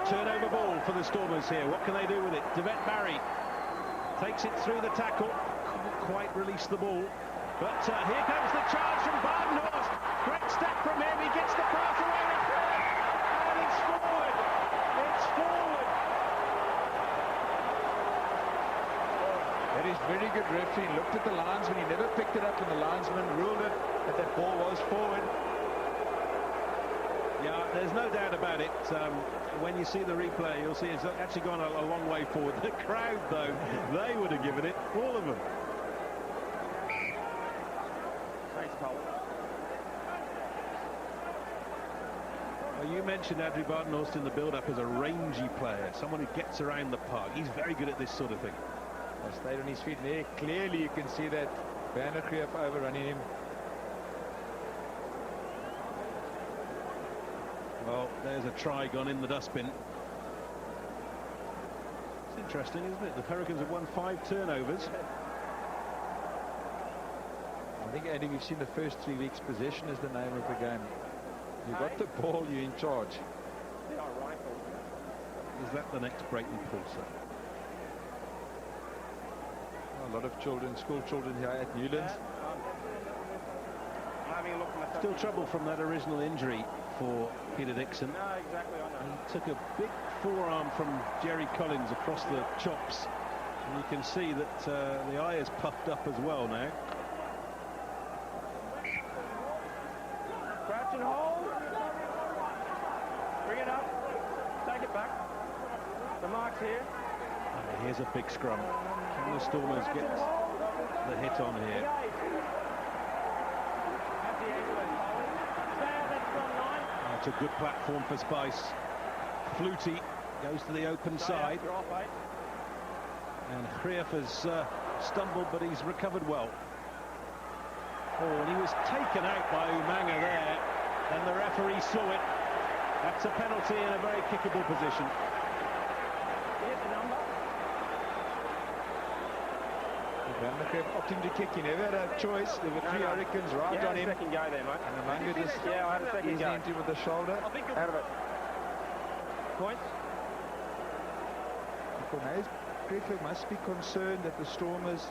Turnover ball for the Stormers here. What can they do with it? Devet Barry takes it through the tackle. Couldn't quite release the ball. But here comes the charge from Badenhorst. Great step from him. He gets the pass away. And it's forward. referee looked at the linesman. He never picked it up, and the linesman ruled it that that ball was forward. Yeah, there's no doubt about it. When you see the replay, you'll see it's actually gone a long way forward. The crowd, though, they would have given it, all of them. Thanks, Cole. Well, you mentioned Adri Bartenhorst in the build-up as a rangy player, someone who gets around the park. He's very good at this sort of thing. He stayed on his feet there. Clearly, you can see that Van der Greef overrunning him. Well, there's a try gone in the dustbin. It's interesting, isn't it? The Hurricanes have won 5 turnovers. I think, Andy, we've seen the first 3 weeks. Possession is the name of the game. You got the ball, you're in charge. Is that the next Brayton Paulson? A lot of children, school children here at Newlands. Still trouble from that original injury for Peter Dixon. No, exactly. I know. He took a big forearm from Jerry Collins across the chops, and you can see that the eye is puffed up as well now. Crouch and hold. Bring it up. Take it back. The mark's here. And here's a big scrum. Can the Stormers get the hit on here? It's a good platform for Spice. Flutie goes to the open side. And Greef has stumbled, but he's recovered well. Oh, and he was taken out by Umanga there, and the referee saw it. That's a penalty in a very kickable position. Van der Greef opting to kick. He never had a choice. There were 3 Hurricanes right on him. Second go there, mate. And Umanga just I had a second go. into with the shoulder. Out of it. Points. Greef must be concerned that the Stormers,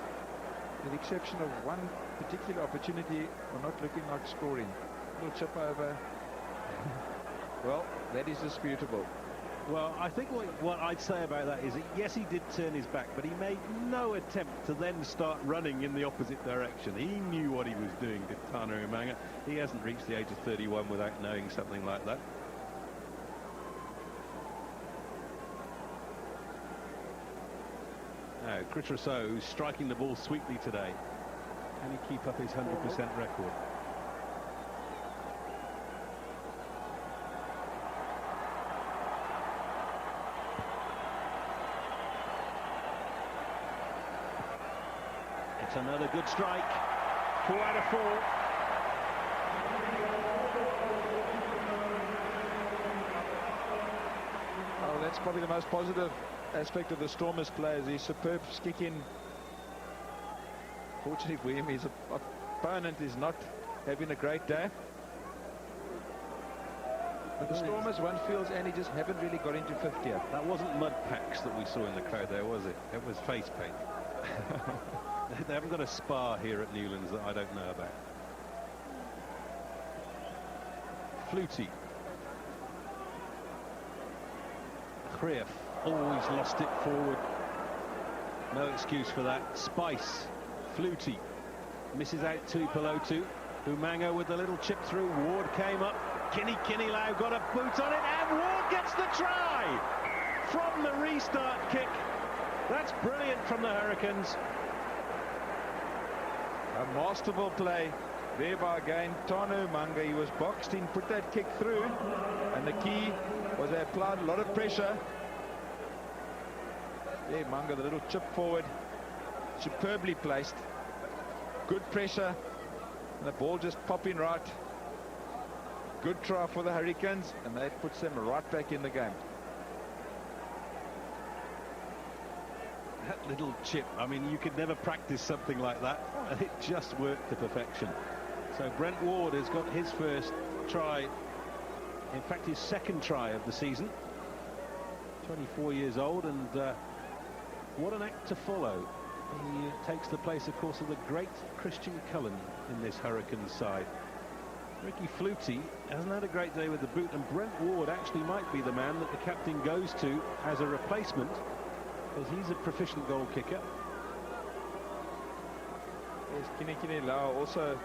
with the exception of one particular opportunity, are not looking like scoring. Little chip over. Well, that is disputable. Well, I think what I'd say about that is that, yes, he did turn his back, but he made no attempt to then start running in the opposite direction. He knew what he was doing, did Tana Umanga. He hasn't reached the age of 31 without knowing something like that. Now, Chris Rousseau, who's striking the ball sweetly today. Can he keep up his 100% record? It's another good strike. 4 out of 4. Oh, that's probably the most positive aspect of the Stormers players. He's superb kicking. Fortunately for him, his opponent is not having a great day. But the Stormers, one feels, and he just haven't really got into 50th. That wasn't mud packs that we saw in the crowd there, was it? It was face paint. They haven't got a spa here at Newlands that I don't know about. Flutie. Greef. Oh, he's lost it forward. No excuse for that. Spice. Flutie. Misses out to Pelotu. Umanga with the little chip through. Ward came up. Kinilau got a boot on it, and Ward gets the try from the restart kick. That's brilliant from the Hurricanes. A masterful play there by again Tana Umanga. He was boxed in, put that kick through, and the key was they applied a lot of pressure. There, Umanga, the little chip forward, superbly placed. Good pressure, and the ball just popping right. Good try for the Hurricanes, and that puts them right back in the game. That little chip, I mean, you could never practice something like that. It just worked to perfection. So Brent Ward has got his first try, in fact his second try of the season. 24 years old, and what an act to follow. He takes the place, of course, of the great Christian Cullen in this Hurricanes side. Ricky Flutie hasn't had a great day with the boot, and Brent Ward actually might be the man that the captain goes to as a replacement, because he's a proficient goal kicker. Yes, Kini Lau also,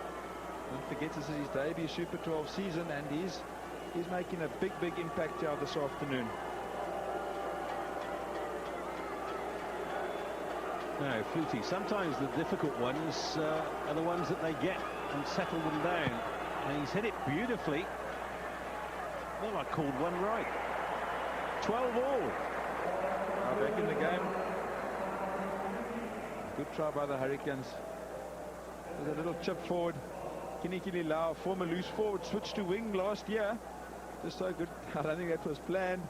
don't forget, this is his debut Super 12 season, and he's making a big impact here this afternoon. Now, Flutie, sometimes the difficult ones are the ones that they get and settle them down. And he's hit it beautifully. Well, I called one right. 12 all. Now back in the game. Good try by the Hurricanes. There's a little chip forward. Kini Lau, former loose forward, switched to wing last year. Just so good. I don't think that was planned,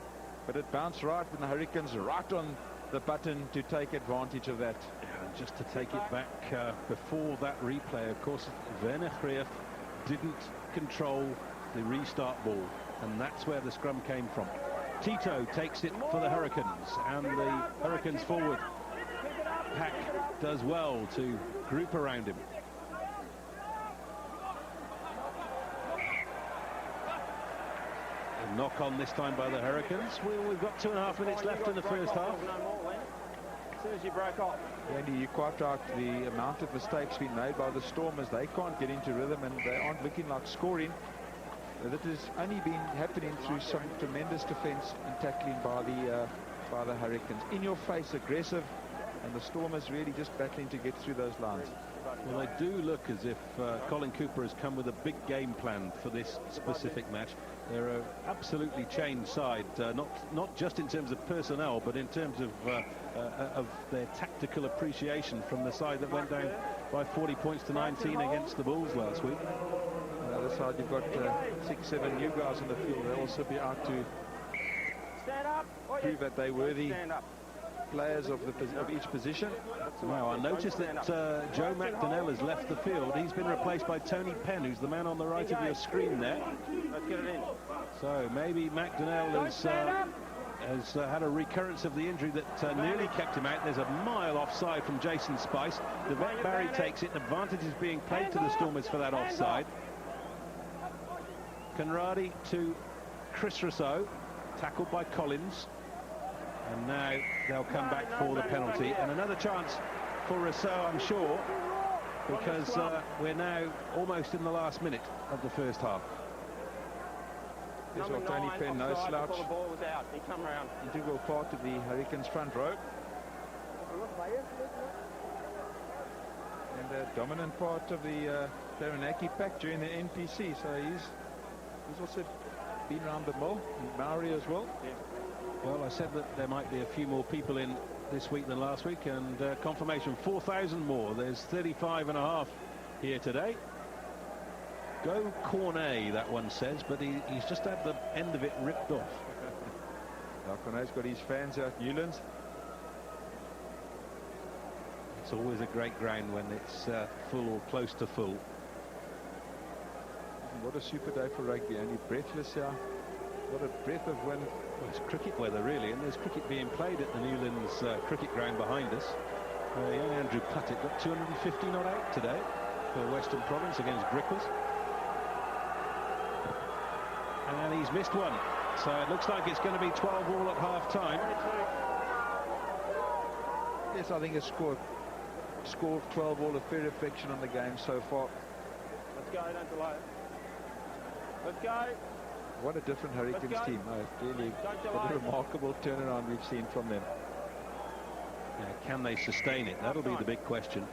but it bounced right, and the Hurricanes right on the button to take advantage of that. Yeah, just to take it back before that replay, of course, Werner Greef didn't control the restart ball, and that's where the scrum came from. Tito takes it for the Hurricanes, and the Hurricanes forward pack does well to group around him. A knock on this time by the Hurricanes. We've got 2.5 minutes left in the first half. As soon as you broke off. Andy, you're quite right. The amount of mistakes being made by the Stormers, they can't get into rhythm, and they aren't looking like scoring. That has only been happening through some tremendous defence and tackling by the Hurricanes. In your face, aggressive, and the Stormers really just battling to get through those lines. Well, they do look as if Colin Cooper has come with a big game plan for this specific match. They're an absolutely changed side, not just in terms of personnel, but in terms of their tactical appreciation from the side that went down by 40 points to 19 against the Bulls last week. On the other side, you've got 6-7 new guys in the field. They'll also be out to prove that they're worthy players of each position. Now, I noticed that Joe McDonnell has left the field. He's been replaced by Tony Penn, who's the man on the right of your screen there. Let's get it in. So maybe McDonnell has had a recurrence of the injury that nearly kept him out. There's a mile offside from Jason Spice. Devette Barry takes it. Advantage is being played to the Stormers for that offside. Conradi to Chris Rousseau, tackled by Collins. And now they'll come back for the penalty. And another chance for Rousseau, I'm sure, because we're now almost in the last minute of the first half. Here's what Tony Penn, no slouch. The ball was out. He come around. Integral part of the Hurricanes front row. And a dominant part of the Taranaki pack during the NPC. So he's also been around the mill. Maori as well. Yeah. Well, I said that there might be a few more people in this week than last week, and confirmation 4,000 more. There's 35.5 here today. Go Cornet, that one says, but he's just had the end of it ripped off. Now Cornet's got his fans out Newlands. It's always a great ground when it's full or close to full. What a super day for rugby. Only breathless here. What a breath of wind. Well, it's cricket weather, really, and there's cricket being played at the Newlands cricket ground behind us. Young Andrew Puttett got 250 not out today for Western Province against Griquas. And he's missed one. So it looks like it's going to be 12 all at half-time. Yes, I think a score of 12 all, a fair reflection on the game so far. Let's go, don't delay it. Let's go. What a different Hurricanes team. Really what a remarkable turnaround we've seen from them. Yeah, can they sustain it? That'll be the big question.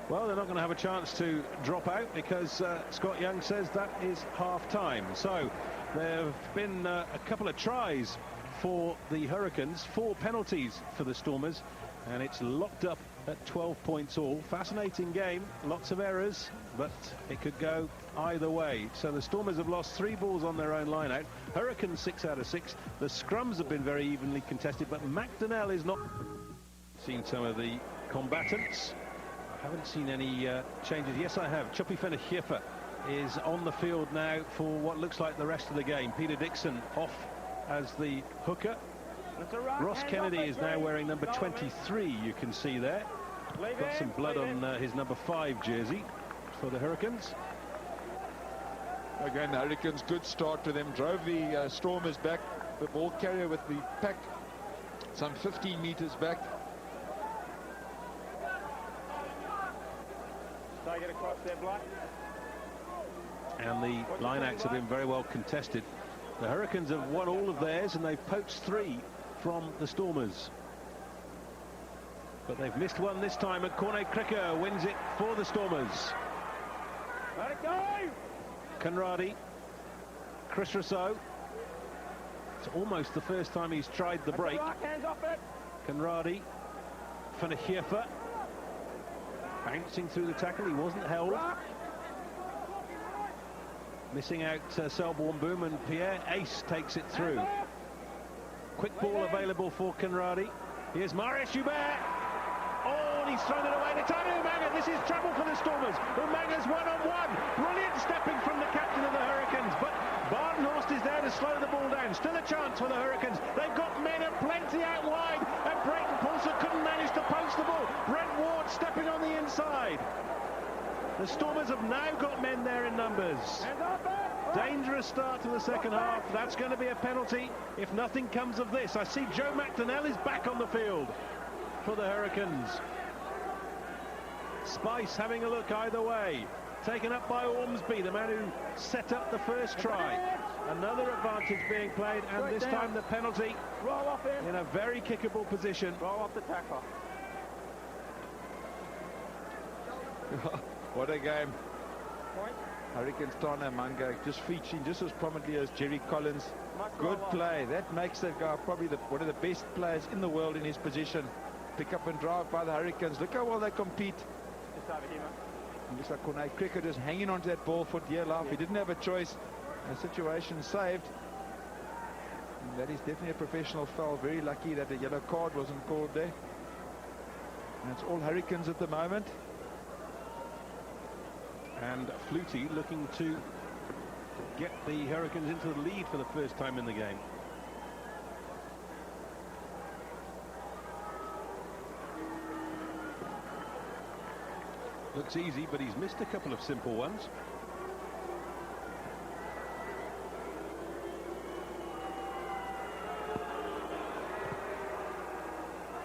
Well, they're not going to have a chance to drop out because Scott Young says that is half-time. So there have been a couple of tries for the Hurricanes, 4 penalties for the Stormers, and it's locked up at 12 points all. Fascinating game, lots of errors, but it could go either way. So the Stormers have lost 3 balls on their own line-out. Hurricanes 6 out of 6. The scrums have been very evenly contested, but McDonnell is not. Seen some of the combatants. I haven't seen any changes. Yes, I have. Choppy Fenner-Hiefer is on the field now for what looks like the rest of the game. Peter Dixon off as the hooker. Ross Kennedy is now wearing number 23, you can see there. Got some blood on his number 5 jersey for the Hurricanes. Again, the Hurricanes, good start to them. Drove the Stormers back. The ball carrier with the pack some 15 meters back. And the line acts have been very well contested. The Hurricanes have won all of theirs and they've poached 3 from the Stormers. But they've missed one this time, and Corne Cricker wins it for the Stormers. Let it go! Conradi, Chris Rousseau. It's almost the first time he's tried the break. Hands off it. Conradi, Van der Geerfer, bouncing through the tackle, he wasn't held. Missing out Selborne Boom, and Pierre Ace takes it through. Quick ball available for Conradi. Here's Marius Joubert. Oh, and he's thrown it away to Tony Umaga. This is trouble for the Stormers. Umaga's one-on-one. Brilliant stepping from the captain of the Hurricanes, but Badenhorst is there to slow the ball down. Still a chance for the Hurricanes. They've got men plenty out wide, and Brayton Paulson couldn't manage to post the ball. Brent Ward stepping on the inside. The Stormers have now got men there in numbers. Dangerous start to the second half. That's going to be a penalty if nothing comes of this. I see Joe McDonnell is back on the field for the Hurricanes. Spice having a look either way. Taken up by Ormsby, the man who set up the first try. Another advantage being played, and this time the penalty in a very kickable position. Roll off the tackle. What a game. Point. Hurricanes Tana Manga just featuring just as prominently as Jerry Collins. Good play. That makes that guy probably one of the best players in the world in his position. Pick up and drive by the Hurricanes. Look how well they compete. Just over here, man. And just like Corne Cricker just hanging onto that ball for dear life. He didn't have a choice. The situation saved. And that is definitely a professional foul. Very lucky that a yellow card wasn't called there. And it's all Hurricanes at the moment. And Flutie looking to get the Hurricanes into the lead for the first time in the game. Looks easy, but he's missed a couple of simple ones.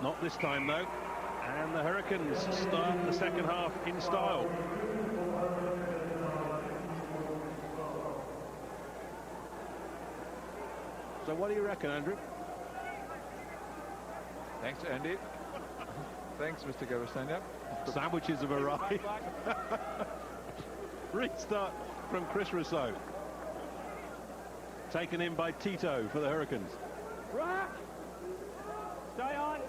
Not this time, though. And the Hurricanes start the second half in style. So what do you reckon, Andrew? Thanks, Andy. Thanks, Mr. Gavastania. Sandwiches have arrived. Restart from Chris Rousseau. Taken in by Tito for the Hurricanes. Rock. Stay on.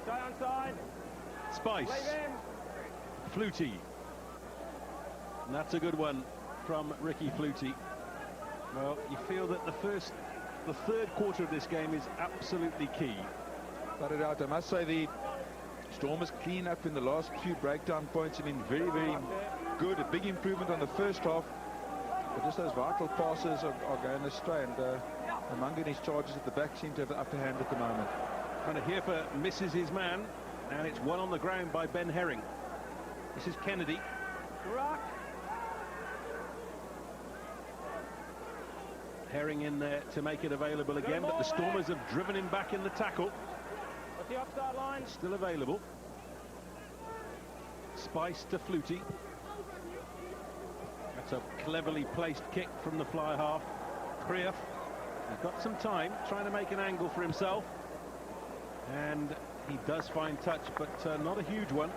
Stay on side. Spice. Flutie. And that's a good one from Ricky Flutie. Well, you feel that the third quarter of this game is absolutely key. Got it out. I must say the Stormers clean up in the last few breakdown points have been very, very good. A big improvement on the first half. But just those vital passes are going astray. And Umaga and his charges at the back seem to have the upper hand at the moment. Van der Geerfer misses his man. And it's one on the ground by Ben Herring. This is Kennedy. Rock. Herring in there to make it available again, but the Stormers have driven him back in the tackle. What's the offside line? It's still available. Spice to Flutie. That's a cleverly placed kick from the fly half. Krief has got some time, trying to make an angle for himself. And he does find touch, but not a huge one.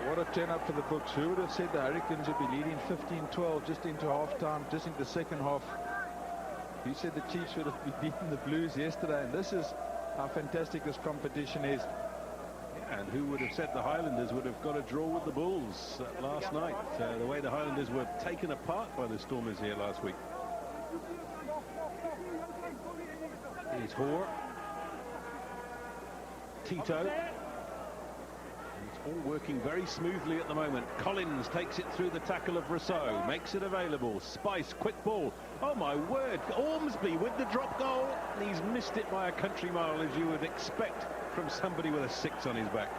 What a turn up for the books. Who would have said the Hurricanes would be leading 15-12 just into half-time, just into the second half? Who said the Chiefs would have beaten the Blues yesterday? And this is how fantastic this competition is. Yeah, and who would have said the Highlanders would have got a draw with the Bulls last night? The way the Highlanders were taken apart by the Stormers here last week. Here's Hoare. Tito. It's all working very smoothly at the moment. Collins takes it through the tackle of Rousseau, makes it available. Spice, quick ball. Oh my word, Ormsby with the drop goal. And he's missed it by a country mile, as you would expect from somebody with a 6 on his back.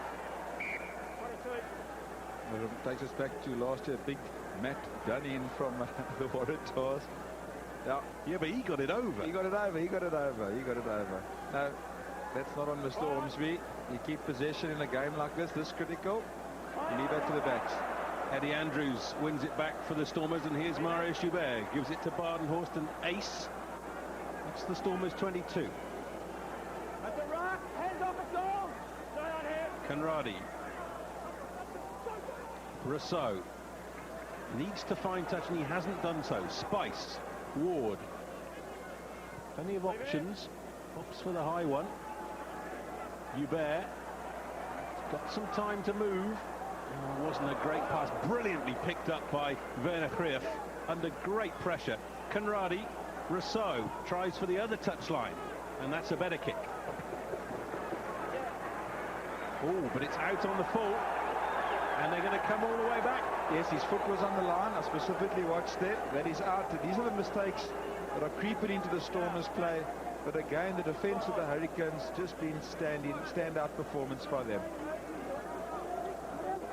Well, it takes us back to last year, big Matt Dunning from the Waratahs. Yeah, but he got it over. He got it over. No, that's not on Mr. Ormsby. You keep possession in a game like this critical. Leave that to the backs. Eddie Andrews wins it back for the Stormers, and here's Mario Schubert. Gives it to Badenhorst, and ace. That's the Stormers 22. At the right, hands off the goal. Stay on here. Conradi. Rousseau. Needs to find touch, and he hasn't done so. Spice. Ward. Plenty of options. Opts for the high one. Hubert. Got some time to move. Oh, wasn't a great pass. Brilliantly picked up by Werner Krief under great pressure. Conradi. Rousseau tries for the other touchline, and that's a better kick. Oh, but it's out on the full, and they're going to come all the way back. Yes, his foot was on the line. I specifically watched that is out. These are the mistakes that are creeping into the Stormers' play. But again, the defense of the Hurricanes just been standout performance by them.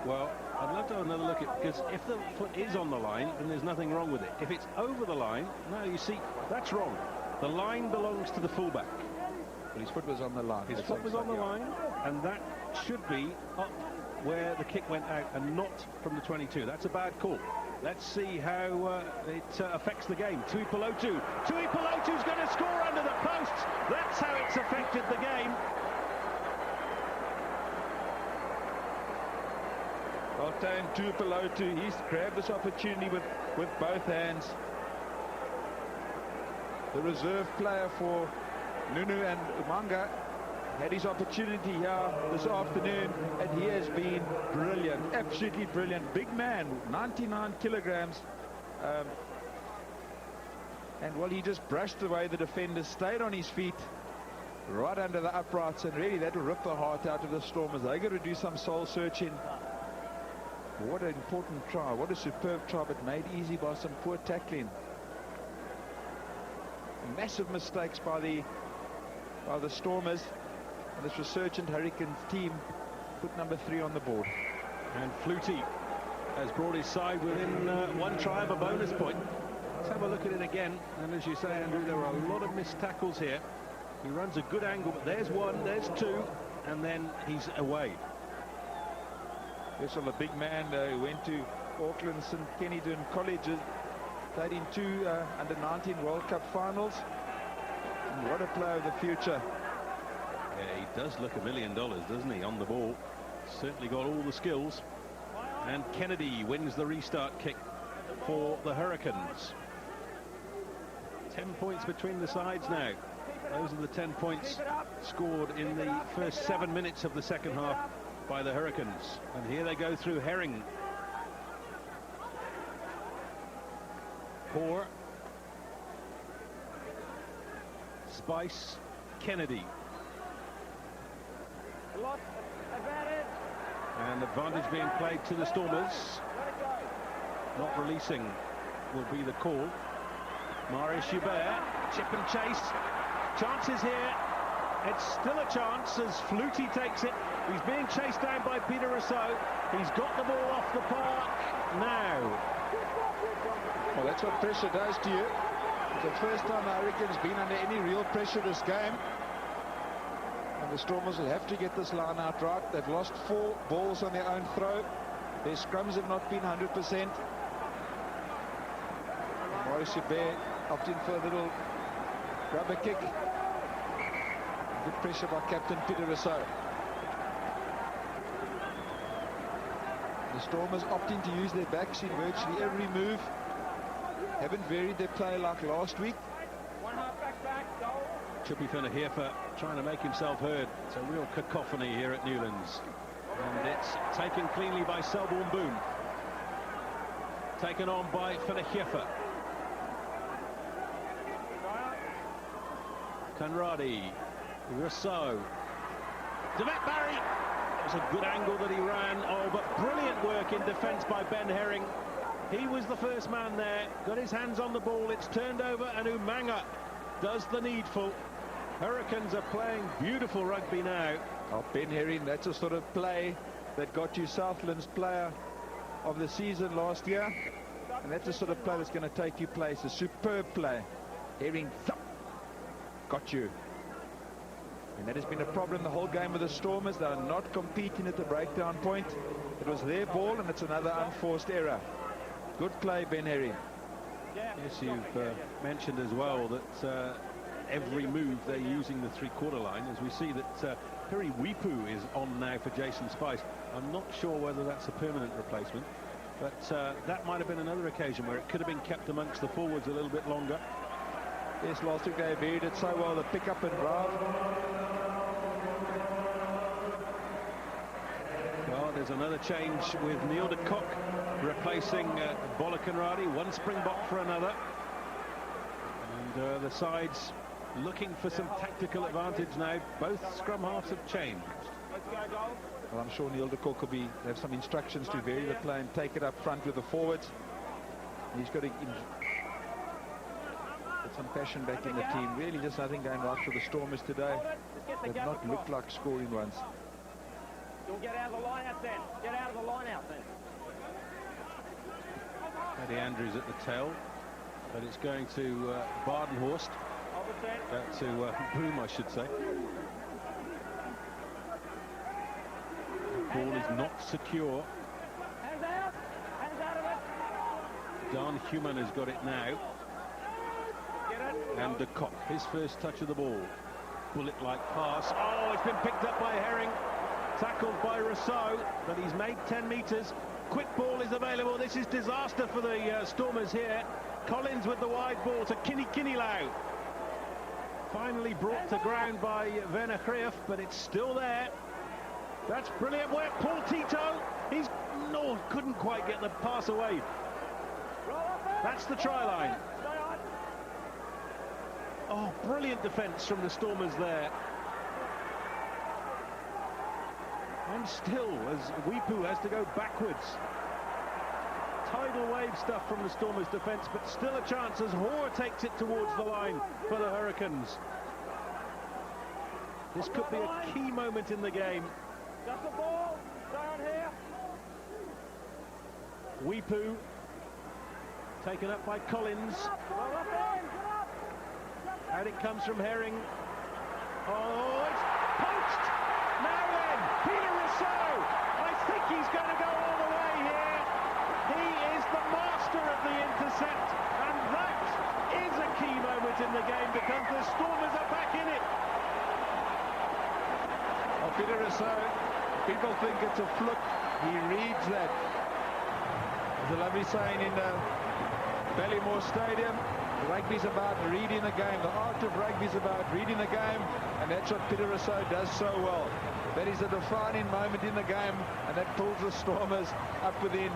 Well, I'd love to have another look at, because if the foot is on the line, then there's nothing wrong with it. If it's over the line, no, you see, that's wrong. The line belongs to the fullback. But his foot was on the line. His foot was on the line, and that should be up where the kick went out and not from the 22. That's a bad call. Let's see how it affects the game. Tuipulotu. Tuipulotu's going to score under the posts. That's how it's affected the game. Well done, Tuipulotu. He's grabbed this opportunity with both hands. The reserve player for Nunu and Umanga had his opportunity here this afternoon, and he has been brilliant, absolutely brilliant. Big man, 99 kilograms. And well, he just brushed away the defenders, stayed on his feet, right under the uprights, and really that will rip the heart out of the Stormers. They're going to do some soul searching. What an important try, what a superb try, but made easy by some poor tackling. Massive mistakes by the Stormers. And this resurgent Hurricanes team put number 3 on the board. And Flutie has brought his side within one try of a bonus point. Let's have a look at it again. And as you say, Andrew, there are a lot of missed tackles here. He runs a good angle, but there's one, there's two, and then he's away. This is a big man who went to Auckland St. Kennedy College, played in 2 under-19 World Cup finals. And what a player of the future. Yeah, he does look $1 million, doesn't he, on the ball. Certainly got all the skills. And Kennedy wins the restart kick for the Hurricanes. 10 points between the sides now. Those are the 10 points scored in the first 7 minutes of the second half by the Hurricanes. And here they go through Herring. Poor. Spice. Kennedy. And advantage being played to the Stormers. Not releasing will be the call. Mario Schubert, chip and chase. Chances here. It's still a chance as Flutie takes it. He's being chased down by Peter Rousseau. He's got the ball off the park now. Well, that's what pressure does to you. It's the first time the Hurricanes been under any real pressure this game. And the Stormers will have to get this line out right. They've lost 4 balls on their own throw. Their scrums have not been 100%. Maurice Hubert opting for a little rubber kick. Good pressure by Captain Peter Rousseau. The Stormers opting to use their backs in virtually every move. Haven't varied their play like last week. Chippy Finner-Heerfer trying to make himself heard. It's a real cacophony here at Newlands. And it's taken cleanly by Selborne Boone. Taken on by Finner-Heerfer. Conradi. Rousseau. Devet Barry. It was a good angle that he ran. Oh, but brilliant work in defence by Ben Herring. He was the first man there. Got his hands on the ball. It's turned over and Umanga does the needful. Hurricanes are playing beautiful rugby now. Oh, Ben Herring, that's a sort of play that got you Southland's player of the season last year. And that's the sort of play that's going to take you places. Superb play. Herring, thump, got you. And that has been a problem the whole game with the Stormers. They are not competing at the breakdown point. It was their ball, and it's another unforced error. Good play, Ben Herring. Yes, you've mentioned as well that every move they're using the three-quarter line, as we see that Piri Wipu is on now for Jason Spice. I'm not sure whether that's a permanent replacement, but that might have been another occasion where it could have been kept amongst the forwards a little bit longer. Yes, last week they buried it so well, the pick up and drive. Well, there's another change with Neil de Kock replacing Bolakanradi, one Springbok for another. And the sides looking for some tactical advantage now. Both scrum halves have changed. Well, I'm sure Neil de Kock will have some instructions to vary the play and take it up front with the forwards. He's got to put some passion back in the team. Really just nothing going right for the Stormers today. They've not looked like scoring runs. You'll get out of the line out then. Get out of the line out then. Eddie Andrews at the tail, but it's going to Badenhorst. To Boom, I should say. The ball is not secure. Hands out. Hands out of it. Dan Human has got it now. Get it. And de Kock, his first touch of the ball. Bullet-like pass. Oh, it's been picked up by Herring. Tackled by Rousseau, but he's made 10 metres. Quick ball is available. This is disaster for the Stormers here. Collins with the wide ball to Kinilau. Finally brought to ground by Werner Greef, but it's still there. That's brilliant work. Paul Tito, couldn't quite get the pass away. That's the try line. Oh, brilliant defence from the Stormers there. And still, as Wipu has to go backwards. Tidal wave stuff from the Stormers' defence, but still a chance as Hoare takes it towards the line for the Hurricanes. This could be a key moment in the game. Just the ball. Stay on here. Wipu taken up by Collins. And it comes from Herring. Oh, it's poached! Now then, Peter Rousseau. I think he's going to go all the way here. He is the master of the intercept, and that is a key moment in the game because the Stormers are back in it. Oh, Peter Rousseau, people think it's a fluke. He reads that. There's a lovely saying in Ballymore Stadium. Rugby's about reading the game. The art of rugby's about reading the game, and that's what Peter Rousseau does so well. That is a defining moment in the game, and that pulls the Stormers up within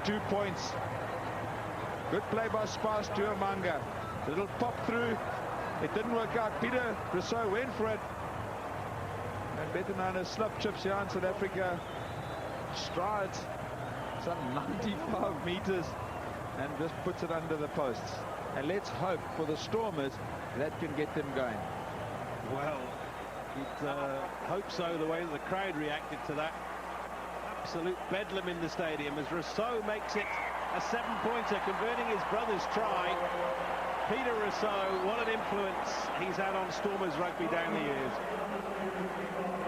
2 points. Good play by Spice to Amanga. A little pop through. It didn't work out. Peter Rousseau went for it. And better known as slip chips here in South Africa. Strides some 95 meters and just puts it under the posts. And let's hope for the Stormers that can get them going. Well, you'd hope so, the way the crowd reacted to that. Absolute bedlam in the stadium as Rousseau makes it a 7-pointer, converting his brother's try. Peter Rousseau, what an influence he's had on Stormers rugby down the years.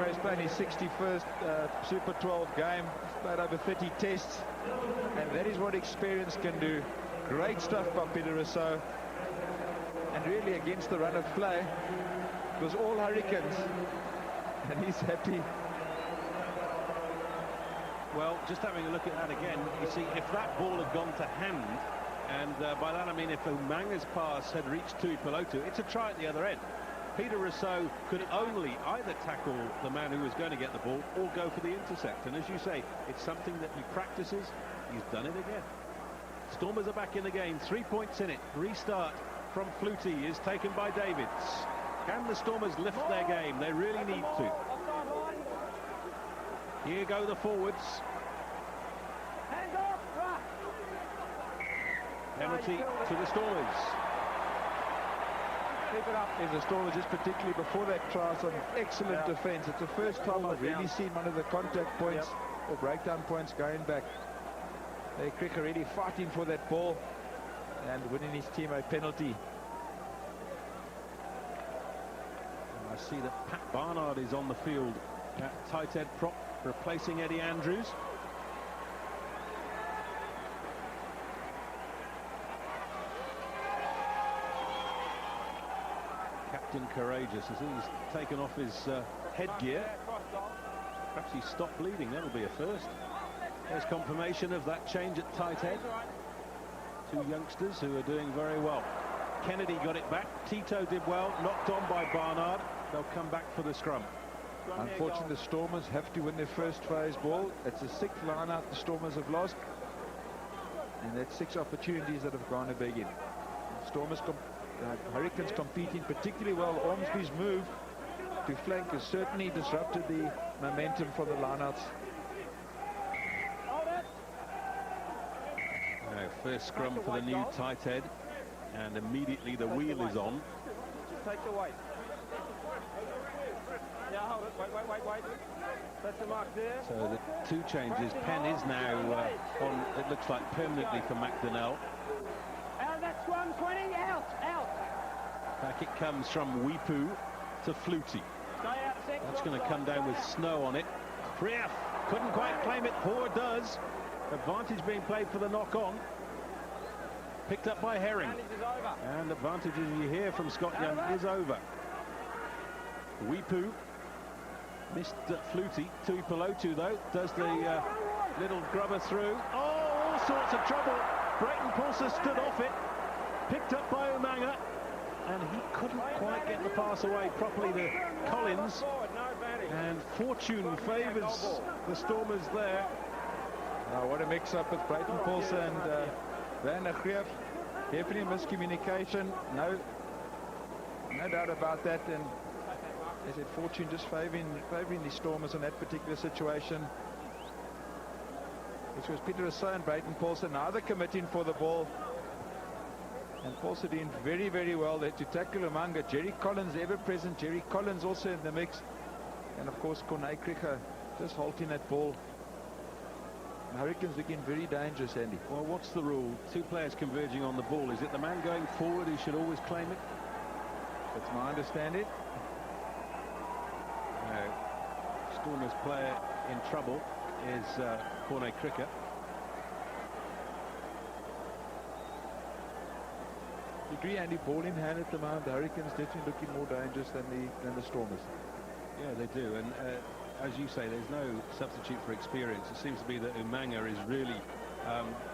He's playing his 61st Super 12 game. He's played over 30 tests, and that is what experience can do. Great stuff by Peter Rousseau, and really against the run of play, it was all Hurricanes, and he's happy. Well, just having a look at that again, you see, if that ball had gone to hand, and by that I mean if Umanga's pass had reached Tui Pelotu, it's a try at the other end. Peter Rousseau could only either tackle the man who was going to get the ball or go for the intercept. And as you say, it's something that he practices. He's done it again. Stormers are back in the game. 3 points in it. Restart from Flutie is taken by Davids. Can the Stormers lift their game? They really need to. Here go the forwards. Penalty to the Stormers. Keep it up. There's the Stormers just particularly before that try, some excellent defence. It's the first time I've really seen one of the contact points or breakdown points going back. They're Crick already fighting for that ball and winning his team a penalty. I see that Pat Barnard is on the field at tight head prop, replacing Eddie Andrews. Captain Courageous, as he's taken off his headgear. Perhaps he stopped bleeding. That'll be a first. There's confirmation of that change at tight head. Two youngsters who are doing very well. Kennedy got it back. Tito did well, knocked on by Barnard. They'll come back for the scrum. Unfortunately, the Stormers have to win their first phase ball. It's the sixth line out the Stormers have lost, and that's 6 opportunities that have gone a big in. Stormers, Hurricanes competing particularly well. Ormsby's move to flank has certainly disrupted the momentum for the lineouts. First scrum for the new tight head, and immediately the wheel is on. Just take the weight. Yeah, hold it. Wait. That's the mark there. So the 2 changes. Penn is now on, it looks like, permanently for McDonnell. Out, that's 120. Out. Back it comes from Weepu to Flutie. That's going to come down with snow on it. Prief couldn't quite claim it. Hoare does. Advantage being played for the knock-on. Picked up by Herring. And advantage, as you hear from Scott Young, is over. Weepu missed Flutie. Tuipulotu, though, does the little grubber through. Oh, all sorts of trouble. Brayton Pulser stood off it. Picked up by Umanga. And he couldn't quite get the pass away properly to Collins. And fortune favours the Stormers there. What a mix-up with Brayton Pulser and Van der Greef. Definitely miscommunication. No doubt about that. And as I said, fortune just favouring the Stormers in that particular situation. Which was Peter Rousseau and Brayton Pulser, neither committing for the ball. And Pulser doing very, very well there to tackle Umanga. Jerry Collins ever present. Jerry Collins also in the mix. And of course, Corné Krige just halting that ball. The Hurricanes looking very dangerous, Andy. Well, what's the rule? 2 players converging on the ball. Is it the man going forward who should always claim it? That's my understanding. No. Stormers player in trouble is Corné Krige. I agree, Andy. Ball in hand at the moment. The Hurricanes definitely looking more dangerous than the Stormers. Yeah, they do. And as you say, there's no substitute for experience. It seems to be that Umanga is really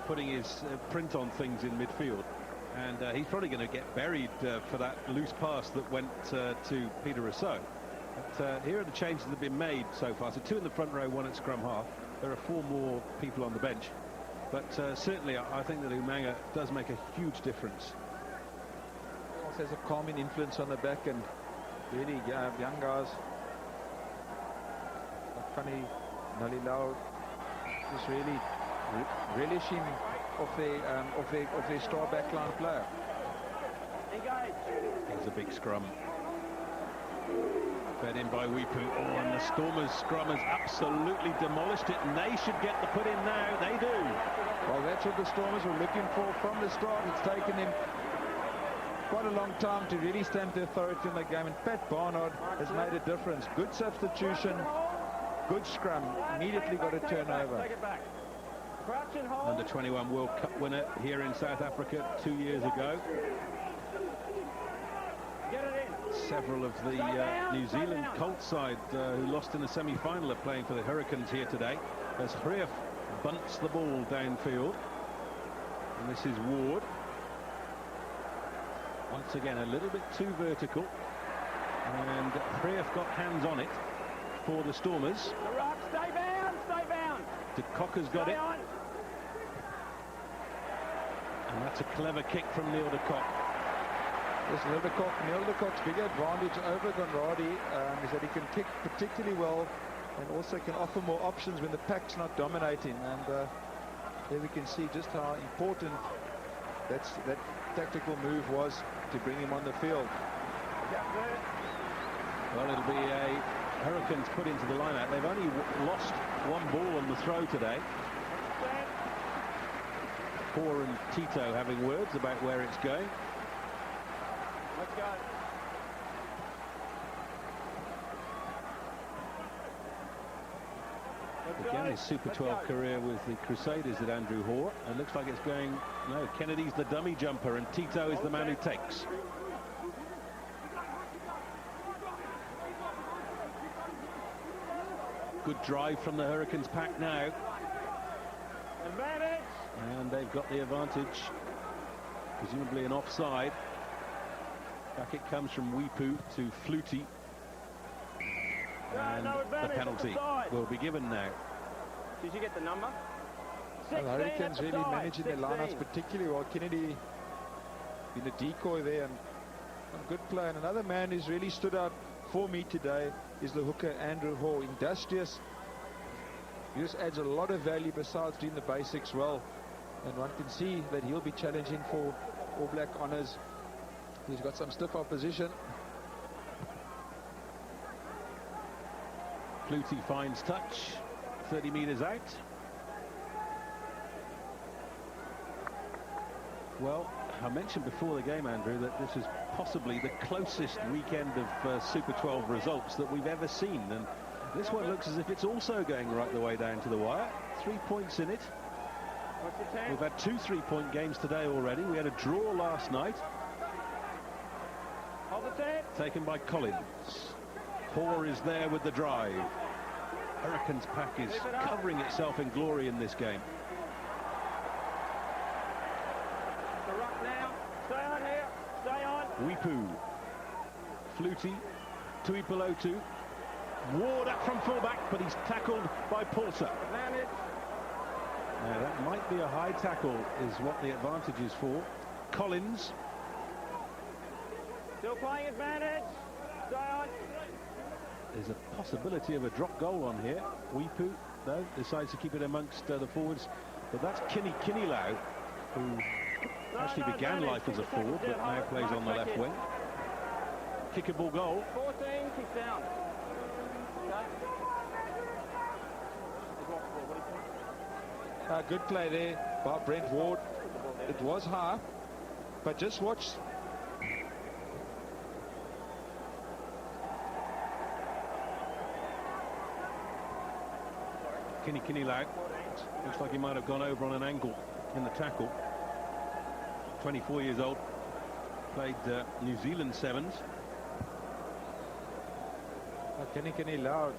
putting his print on things in midfield. And he's probably going to get buried for that loose pass that went to Peter Rousseau. But here are the changes that have been made so far. So 2 in the front row, 1 at scrum half. There are 4 more people on the bench. But certainly, I think that Umanga does make a huge difference. Has a calming influence on the back, and really young guys like Funny Nalilao just really relishing of their star backline player. Here's a big scrum. Fed in by Weepu. Oh, and the Stormers scrum has absolutely demolished it, and they should get the put in now. They do. Well, that's what the Stormers were looking for from the start. It's taken them quite a long time to really stamp their authority in the game, and Pat Barnard has made a difference. Good substitution, good scrum, immediately got a turnover. Under 21 World Cup winner here in South Africa 2 years ago. Several of the New Zealand Colts side who lost in the semi-final are playing for the Hurricanes here today, as Hreef bunts the ball downfield. And this is Ward. Once again, a little bit too vertical. And Hreef got hands on it for the Stormers. The rock, stay bound. De Kokker's got it. And that's a clever kick from Neil de Kock. Yes, Neil de Kock's big advantage over Conradi is that he can kick particularly well and also can offer more options when the pack's not dominating. And there we can see just how important that tactical move was to bring him on the field. Well, it'll be a Hurricanes put into the line-out. They've only lost 1 ball on the throw today. Hoare and Tito having words about where it's going. Let's go. Began his Super 12 career with the Crusaders at Andrew Hoare, and looks like it's going, no, Kennedy's the dummy jumper and Tito is the man who takes. Good drive from the Hurricanes pack now. Advantage. And they've got the advantage, presumably an offside. Back it comes from Weepu to Flutie. And the penalty will be given now. Did you get the number? The Hurricanes really managing their lineups particularly well. Kennedy been a decoy there, and some good play. And another man who's really stood out for me today is the hooker Andrew Hoare. Industrious. He just adds a lot of value besides doing the basics well. And one can see that he'll be challenging for All Black honours. He's got some stiff opposition. Flutie finds touch, 30 metres out. Well, I mentioned before the game, Andrew, that this is possibly the closest weekend of Super 12 results that we've ever seen. And this one looks as if it's also going right the way down to the wire. 3 points in it. We've had 2 3-point games today already. We had a draw last night. Taken by Collins. Hoare is there with the drive. Hurricanes pack is covering itself in glory in this game. Stay on here. Stay on. Weepu. Flutie. Tuipulotu. Ward up from fullback, but he's tackled by Porter. Advantage. Now that might be a high tackle, is what the advantage is for. Collins. Still playing advantage. Stay on. There's a possibility of a drop goal on here. Weepu, though, decides to keep it amongst the forwards. But that's Kinilau, who actually began life as a forward, but now plays on the left wing. Kickable goal. 14, kick down. Good play there by Brent Ward. It was high, but just watch. Kinilau. Looks like he might have gone over on an angle in the tackle. 24 years old. Played New Zealand Sevens. Kinilau.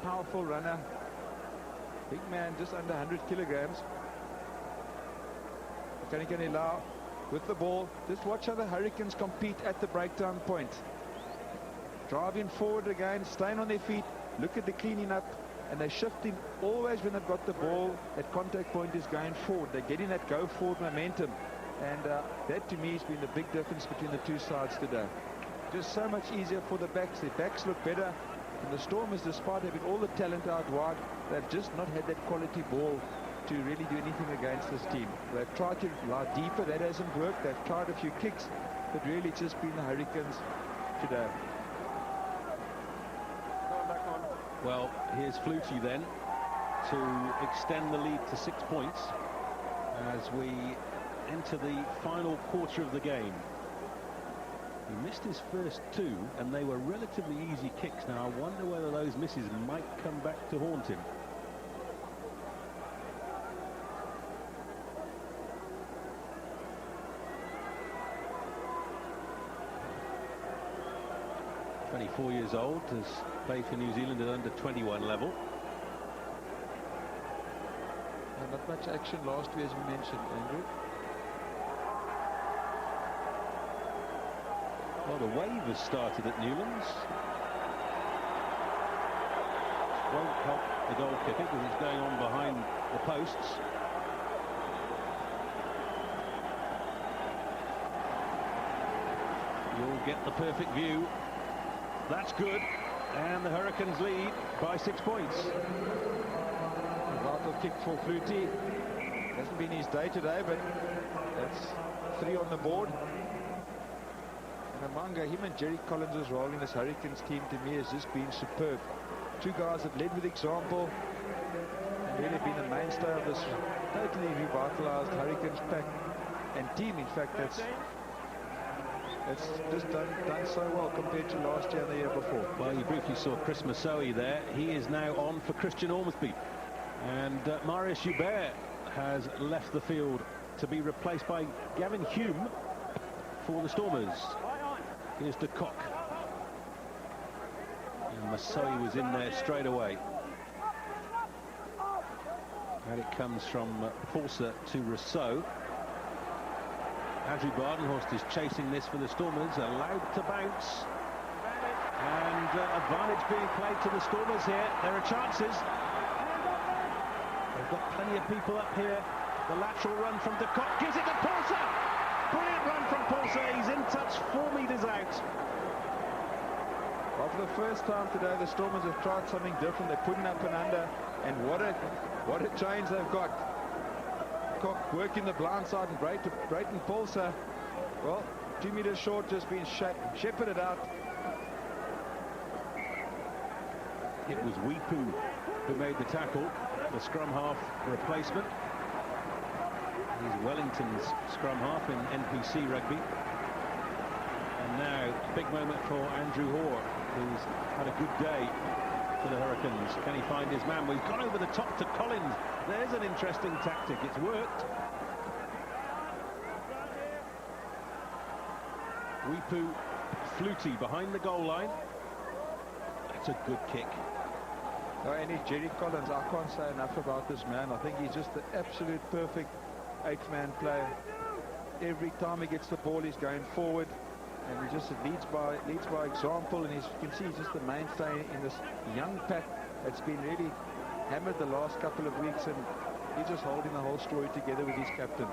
Powerful runner. Big man, just under 100 kilograms. Kinilau with the ball. Just watch how the Hurricanes compete at the breakdown point. Driving forward again, staying on their feet. Look at the cleaning up. And they're shifting always when they've got the ball. That contact point is going forward. They're getting that go forward momentum. And that to me has been the big difference between the two sides today. Just so much easier for the backs. Their backs look better. And the Stormers, despite having all the talent out wide, they've just not had that quality ball to really do anything against this team. They've tried to lie deeper. That hasn't worked. They've tried a few kicks. But really it's just been the Hurricanes today. Well, here's Flutie then to extend the lead to 6 points as we enter the final quarter of the game. He missed his first 2 and they were relatively easy kicks. Now I wonder whether those misses might come back to haunt him. ...24 years old, has played for New Zealand at under 21 level. And not much action last year, as we mentioned, Andrew. Well, the wave has started at Newlands. Won't help the goal kicker because it's going on behind the posts. You'll get the perfect view. That's good. And the Hurricanes lead by 6 points. A vital kick for Flutie. Hasn't been his day today, but that's 3 on the board. And Amanga, him and Jerry Collins' role in this Hurricanes team to me has just been superb. 2 guys have led with example and really been the mainstay of this totally revitalized Hurricanes pack and team. In fact, that's It's just done so well compared to last year and the year before. Well, you briefly saw Chris Massoe there. He is now on for Christian Ormsby. And Marius Joubert has left the field to be replaced by Gavin Hume for the Stormers. Here's de Kock. And Massoe was in there straight away. And it comes from Paulser to Rousseau. Andrew Badenhorst is chasing this for the Stormers, allowed to bounce. And advantage being played to the Stormers here. There are chances. They've got plenty of people up here. The lateral run from de Kock gives it to Paulser. Brilliant run from Paulser. He's in touch 4 meters out. Well, for the first time today, the Stormers have tried something different. They're putting up and under, and what a change they've got. Kock working the blind side, and Brayton Paulser, well, 2 meters short, just being shepherded out. It was Weepu who made the tackle, the scrum half replacement. He's Wellington's scrum half in NPC rugby. And now a big moment for Andrew Hoare, who's had a good day for the Hurricanes. Can he find his man? Well, he's gone over the top to Collins. There's an interesting tactic. It's worked. Weepu, Flutie behind the goal line. That's a good kick. Any Jerry Collins, I can't say enough about this man. I think he's just the absolute perfect 8-man player. Every time he gets the ball, he's going forward, and he just leads by example. And you can see he's just the mainstay in this young pack that's been really hammered the last couple of weeks, and he's just holding the whole story together with his captain.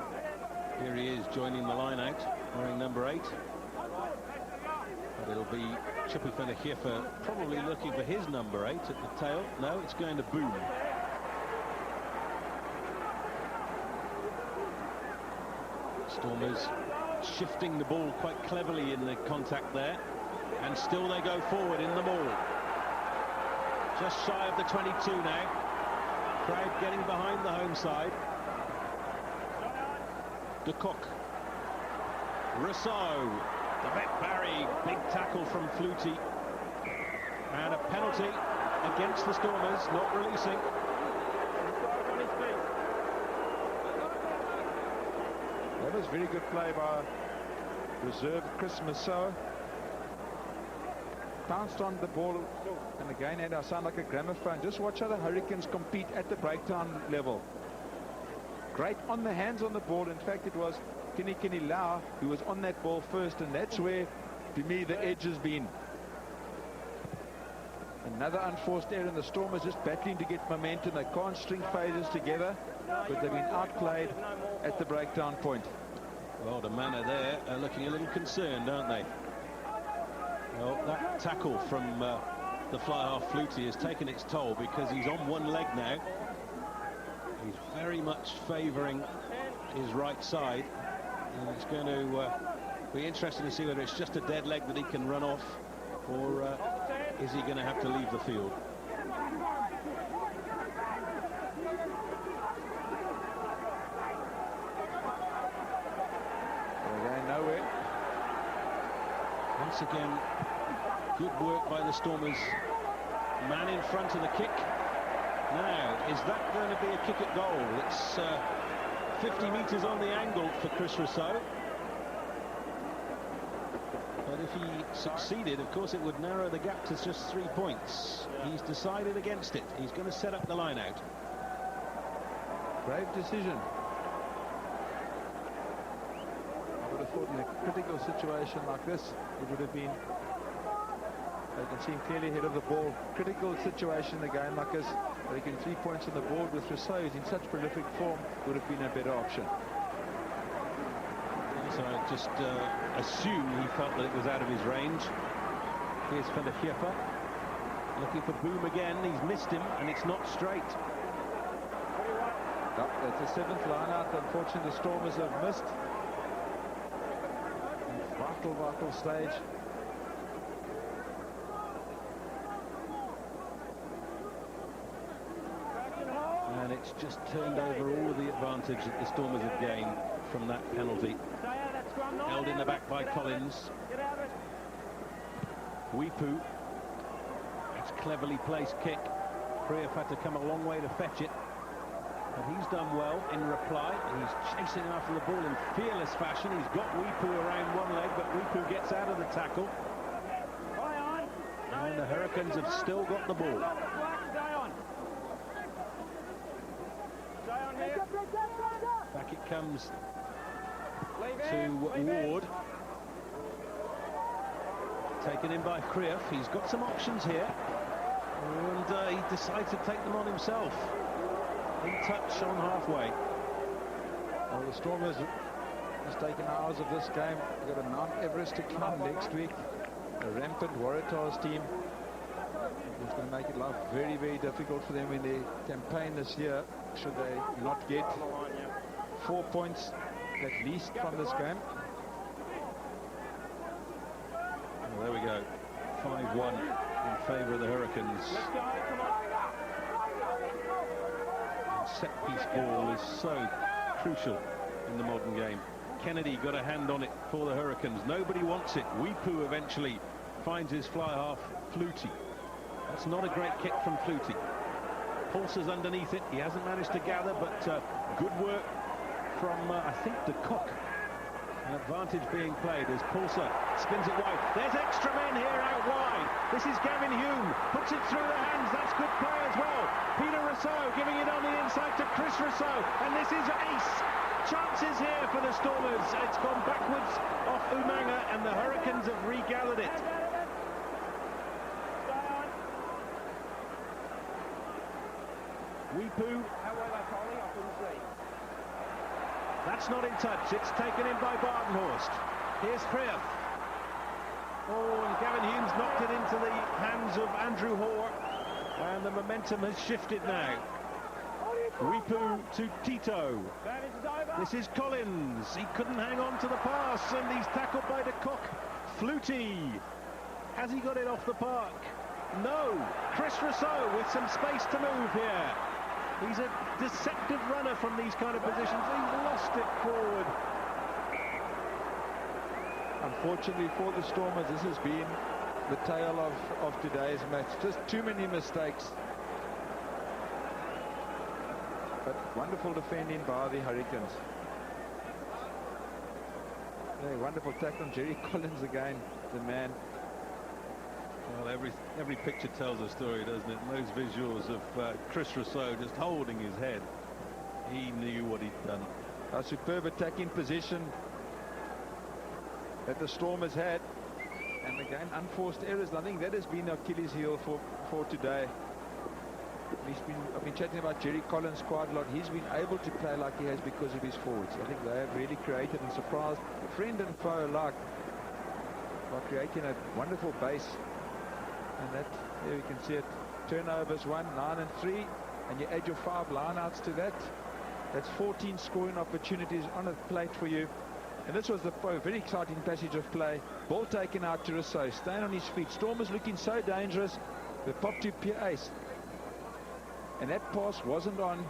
Here he is joining the line out, wearing number 8. But it'll be Chippy Fenner-Hiefer probably looking for his number 8 at the tail. No, it's going to Boom. Stormers shifting the ball quite cleverly in the contact there, and still they go forward in the maul. Just shy of the 22 now. Crowd getting behind the home side. De Kock. Rousseau. Demet Barry, big tackle from Flutie. And a penalty against the Stormers, not releasing. That was very good play by reserve Chris Massoe. Pounced on the ball, and again, and I sound like a gramophone. Just watch how the Hurricanes compete at the breakdown level. Great on the hands on the ball. In fact, it was Kenny Lau who was on that ball first, and that's where, to me, the edge has been. Another unforced error, and the Stormers just battling to get momentum. They can't string phases together, but they've been outplayed at the breakdown point. Well, the manner there are looking a little concerned, aren't they? Well, that tackle from the fly half Flutie has taken its toll, because he's on one leg now. He's very much favouring his right side, and it's going to be interesting to see whether it's just a dead leg that he can run off, or is he going to have to leave the field. They're going nowhere. Once again, good work by the Stormers. Man in front of the kick. Now, is that going to be a kick at goal? It's 50 metres on the angle for Chris Rousseau. But if he succeeded, of course, it would narrow the gap to just 3 points. He's decided against it. He's going to set up the line out. Brave decision. I would have thought in a critical situation like this, it would have been, you can see him clearly ahead of the ball. Critical situation in a game like this, taking 3 points on the board with Rousseau, who's in such prolific form, would have been a better option. So I just assume he felt that it was out of his range. Here's Fenner-Hiefer looking for Boom again. He's missed him, and it's not straight. Yep, that's the 7th line out. Unfortunately, the Stormers have missed. Vital stage. And it's just turned over all of the advantage that the Stormers have gained. from that penalty. Held in the back by Collins. Weepu. It's cleverly placed kick. Krief had to come a long way to fetch it. But he's done well in reply. He's chasing after the ball in fearless fashion. He's got Weepu around one leg, but Weepu gets out of the tackle. And the Hurricanes have still got the ball. Back it comes to Ward. Taken in by Krief. He's got some options here. And he decides to take them on himself. In touch on halfway. Well, the Stormers has taken hours of this game. We've got a Mount Everest to climb next week. A rampant Waratahs team. It's going to make it life very, very difficult for them in their campaign this year, should they not get 4 points at least from this game. Well, there we go. 5-1 in favour of the Hurricanes. Set-piece ball is so crucial in the modern game. Kennedy got a hand on it for the Hurricanes. Nobody wants it. Weepu eventually finds his fly half. Flutie. That's not a great kick from Flutie. Pulser's underneath it. He hasn't managed to gather, but good work from, I think, de Kock. An advantage being played as Pulser spins it wide. There's extra men here out wide. This is Gavin Hume. Puts it through the hands. That's good play as well. Peter Rousseau giving it on the inside to Chris Rousseau. And this is ace. Chances here for the Stormers. It's gone backwards off Umanga, and the Hurricanes have regathered it. Weepu. That's not in touch. It's taken in by Bartenhorst. Here's Krief. Oh, and Gavin Humes knocked it into the hands of Andrew Hoare. And the momentum has shifted now. Weepu to Tito. This is Collins. He couldn't hang on to the pass, and he's tackled by de Kock. Flutie. Has he got it off the park? No. Chris Rousseau with some space to move here. He's a deceptive runner from these kind of positions. He's lost it forward. Unfortunately for the Stormers, this has been the tale of today's match. Just too many mistakes. But wonderful defending by the Hurricanes. A wonderful tackle on Jerry Collins again, the man. Well, every picture tells a story, doesn't it? And those visuals of Chris Rousseau just holding his head. He knew what he'd done. A superb attacking position that the Stormers had. And again, unforced errors. I think that has been Achilles' heel for today. I've been chatting about Jerry Collins quite a lot. He's been able to play like he has because of his forwards. I think they have really created and surprised friend and foe alike by creating a wonderful base. And that, there you can see it. Turnovers 1, 9 and 3, and you add your 5 lineouts to that. That's 14 scoring opportunities on a plate for you. And this was a very exciting passage of play. Ball taken out to Rousseau, staying on his feet. Stormers looking so dangerous. The pop to Pierre Ace. And that pass wasn't on.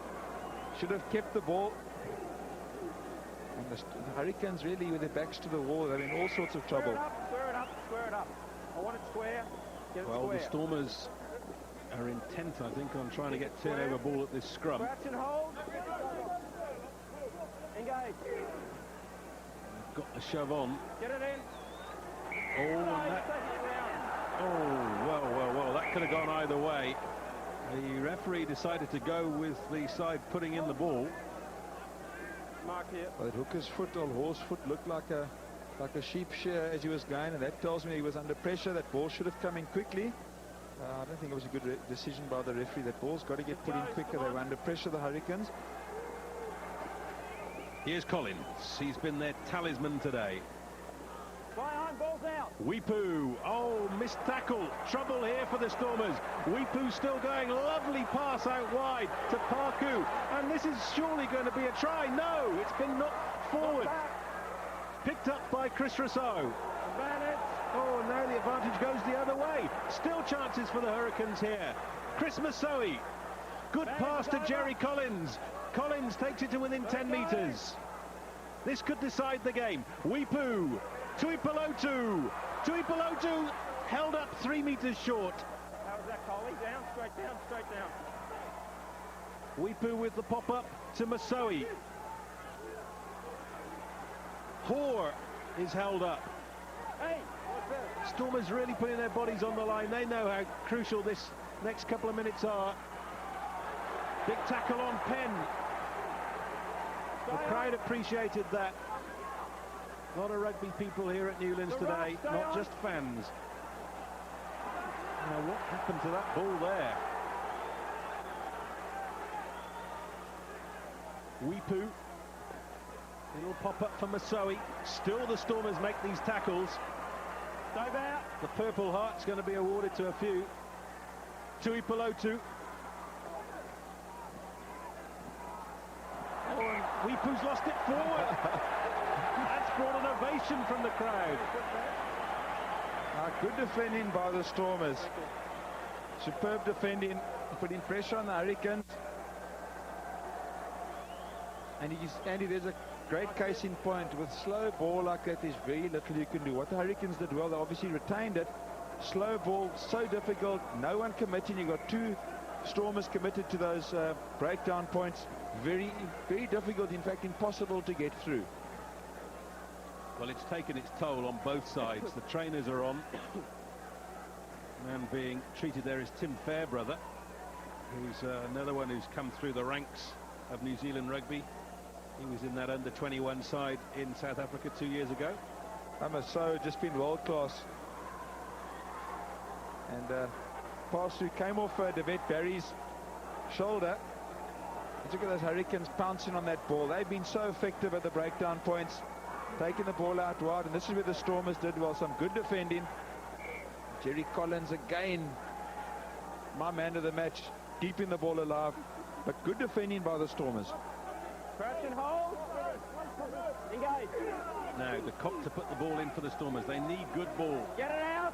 Should have kept the ball. And the Hurricanes really, with their backs to the wall, they're in all sorts of trouble. Square it up, square it up. I want it square. Get it well, square. The Stormers are intent, I think, on trying to get turnover ball at this scrum. Scratch and hold. Engage. Got the shove on. Get it in. Oh, and that, well, that could have gone either way. The referee decided to go with the side putting in the ball. Mark here. Well, that hooker's foot or horse foot looked like a sheep shear as he was going, and that tells me he was under pressure. That ball should have come in quickly. I don't think it was a good decision by the referee. That ball's got to get put in quicker. They were under pressure, the Hurricanes. Here's Collins. He's been their talisman today. Behind, ball's out. Weepu. Oh, missed tackle. Trouble here for the Stormers. Weepu still going. Lovely pass out wide to Parku. And this is surely going to be a try. No, it's been knocked forward. Picked up by Chris Rousseau. Oh, now the advantage goes the other way. Still chances for the Hurricanes here. Chris Masoe. Good pass to Jerry Collins. Collins takes it to within 10 metres. This could decide the game. Weepu, Tuipulotu. Tuipulotu held up 3 meters short. How was that, Coley? Down, straight down, straight down. Weepu with the pop-up to Masoe. Hoare is held up. Hey, what's that? Stormers really putting their bodies on the line. They know how crucial this next couple of minutes are. Big tackle on Penn. The crowd appreciated that. A lot of rugby people here at Newlands today, not just fans. Now, what happened to that ball there? Weepu. Little pop-up for Masoe. Still the Stormers make these tackles. Dive out. The Purple Heart's going to be awarded to a few. Tuipulotu. Oh, and Weepu's lost it forward. That's brought an ovation from the crowd. Good defending by the Stormers. Superb defending, putting pressure on the Hurricanes. And Andy, there's a great case in point. With slow ball like that, there's very little you can do. What the Hurricanes did well, they obviously retained it. Slow ball, so difficult. No one committing. You've got 2 Stormers committed to those breakdown points. Very, very difficult, in fact, impossible to get through. Well, it's taken its toll on both sides. The trainers are on. Man being treated there is Tim Fairbrother, who's another one who's come through the ranks of New Zealand rugby. He was in that under-21 side in South Africa 2 years ago. So just been world class. And pass through came off Devette Barry's shoulder. Look at those Hurricanes pouncing on that ball. They've been so effective at the breakdown points, taking the ball out wide, and this is where the Stormers did well. Some good defending. Jerry Collins again, my man of the match, keeping the ball alive, but good defending by the Stormers. Crouch and hold. Engage. Now the Cock to put the ball in for the Stormers. They need good ball. Get it out.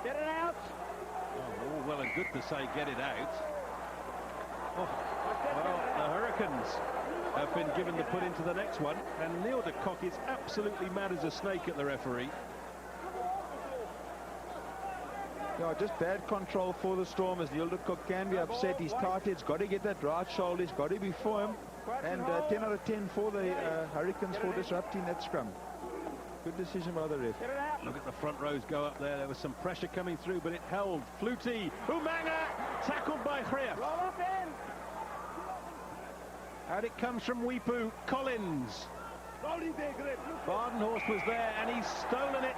Get it out. Oh, all well and good to say get it out. Oh, well, the Hurricanes have been given the put into the next one, and Neil de Kock is absolutely mad as a snake at the referee. Yeah, just bad control for the Stormers. Neil de Kock can be upset. He's tight. He's got to get that right shoulder. He's got to be for him. And 10 out of 10 for the Hurricanes for disrupting that scrum. Good decision by the ref. Look at the front rows go up there. There was some pressure coming through, but it held. Flutie, Umanga, tackled by Greef. Roll up in. Out it comes from Weepu. Collins. Badenhorst was there, and he's stolen it.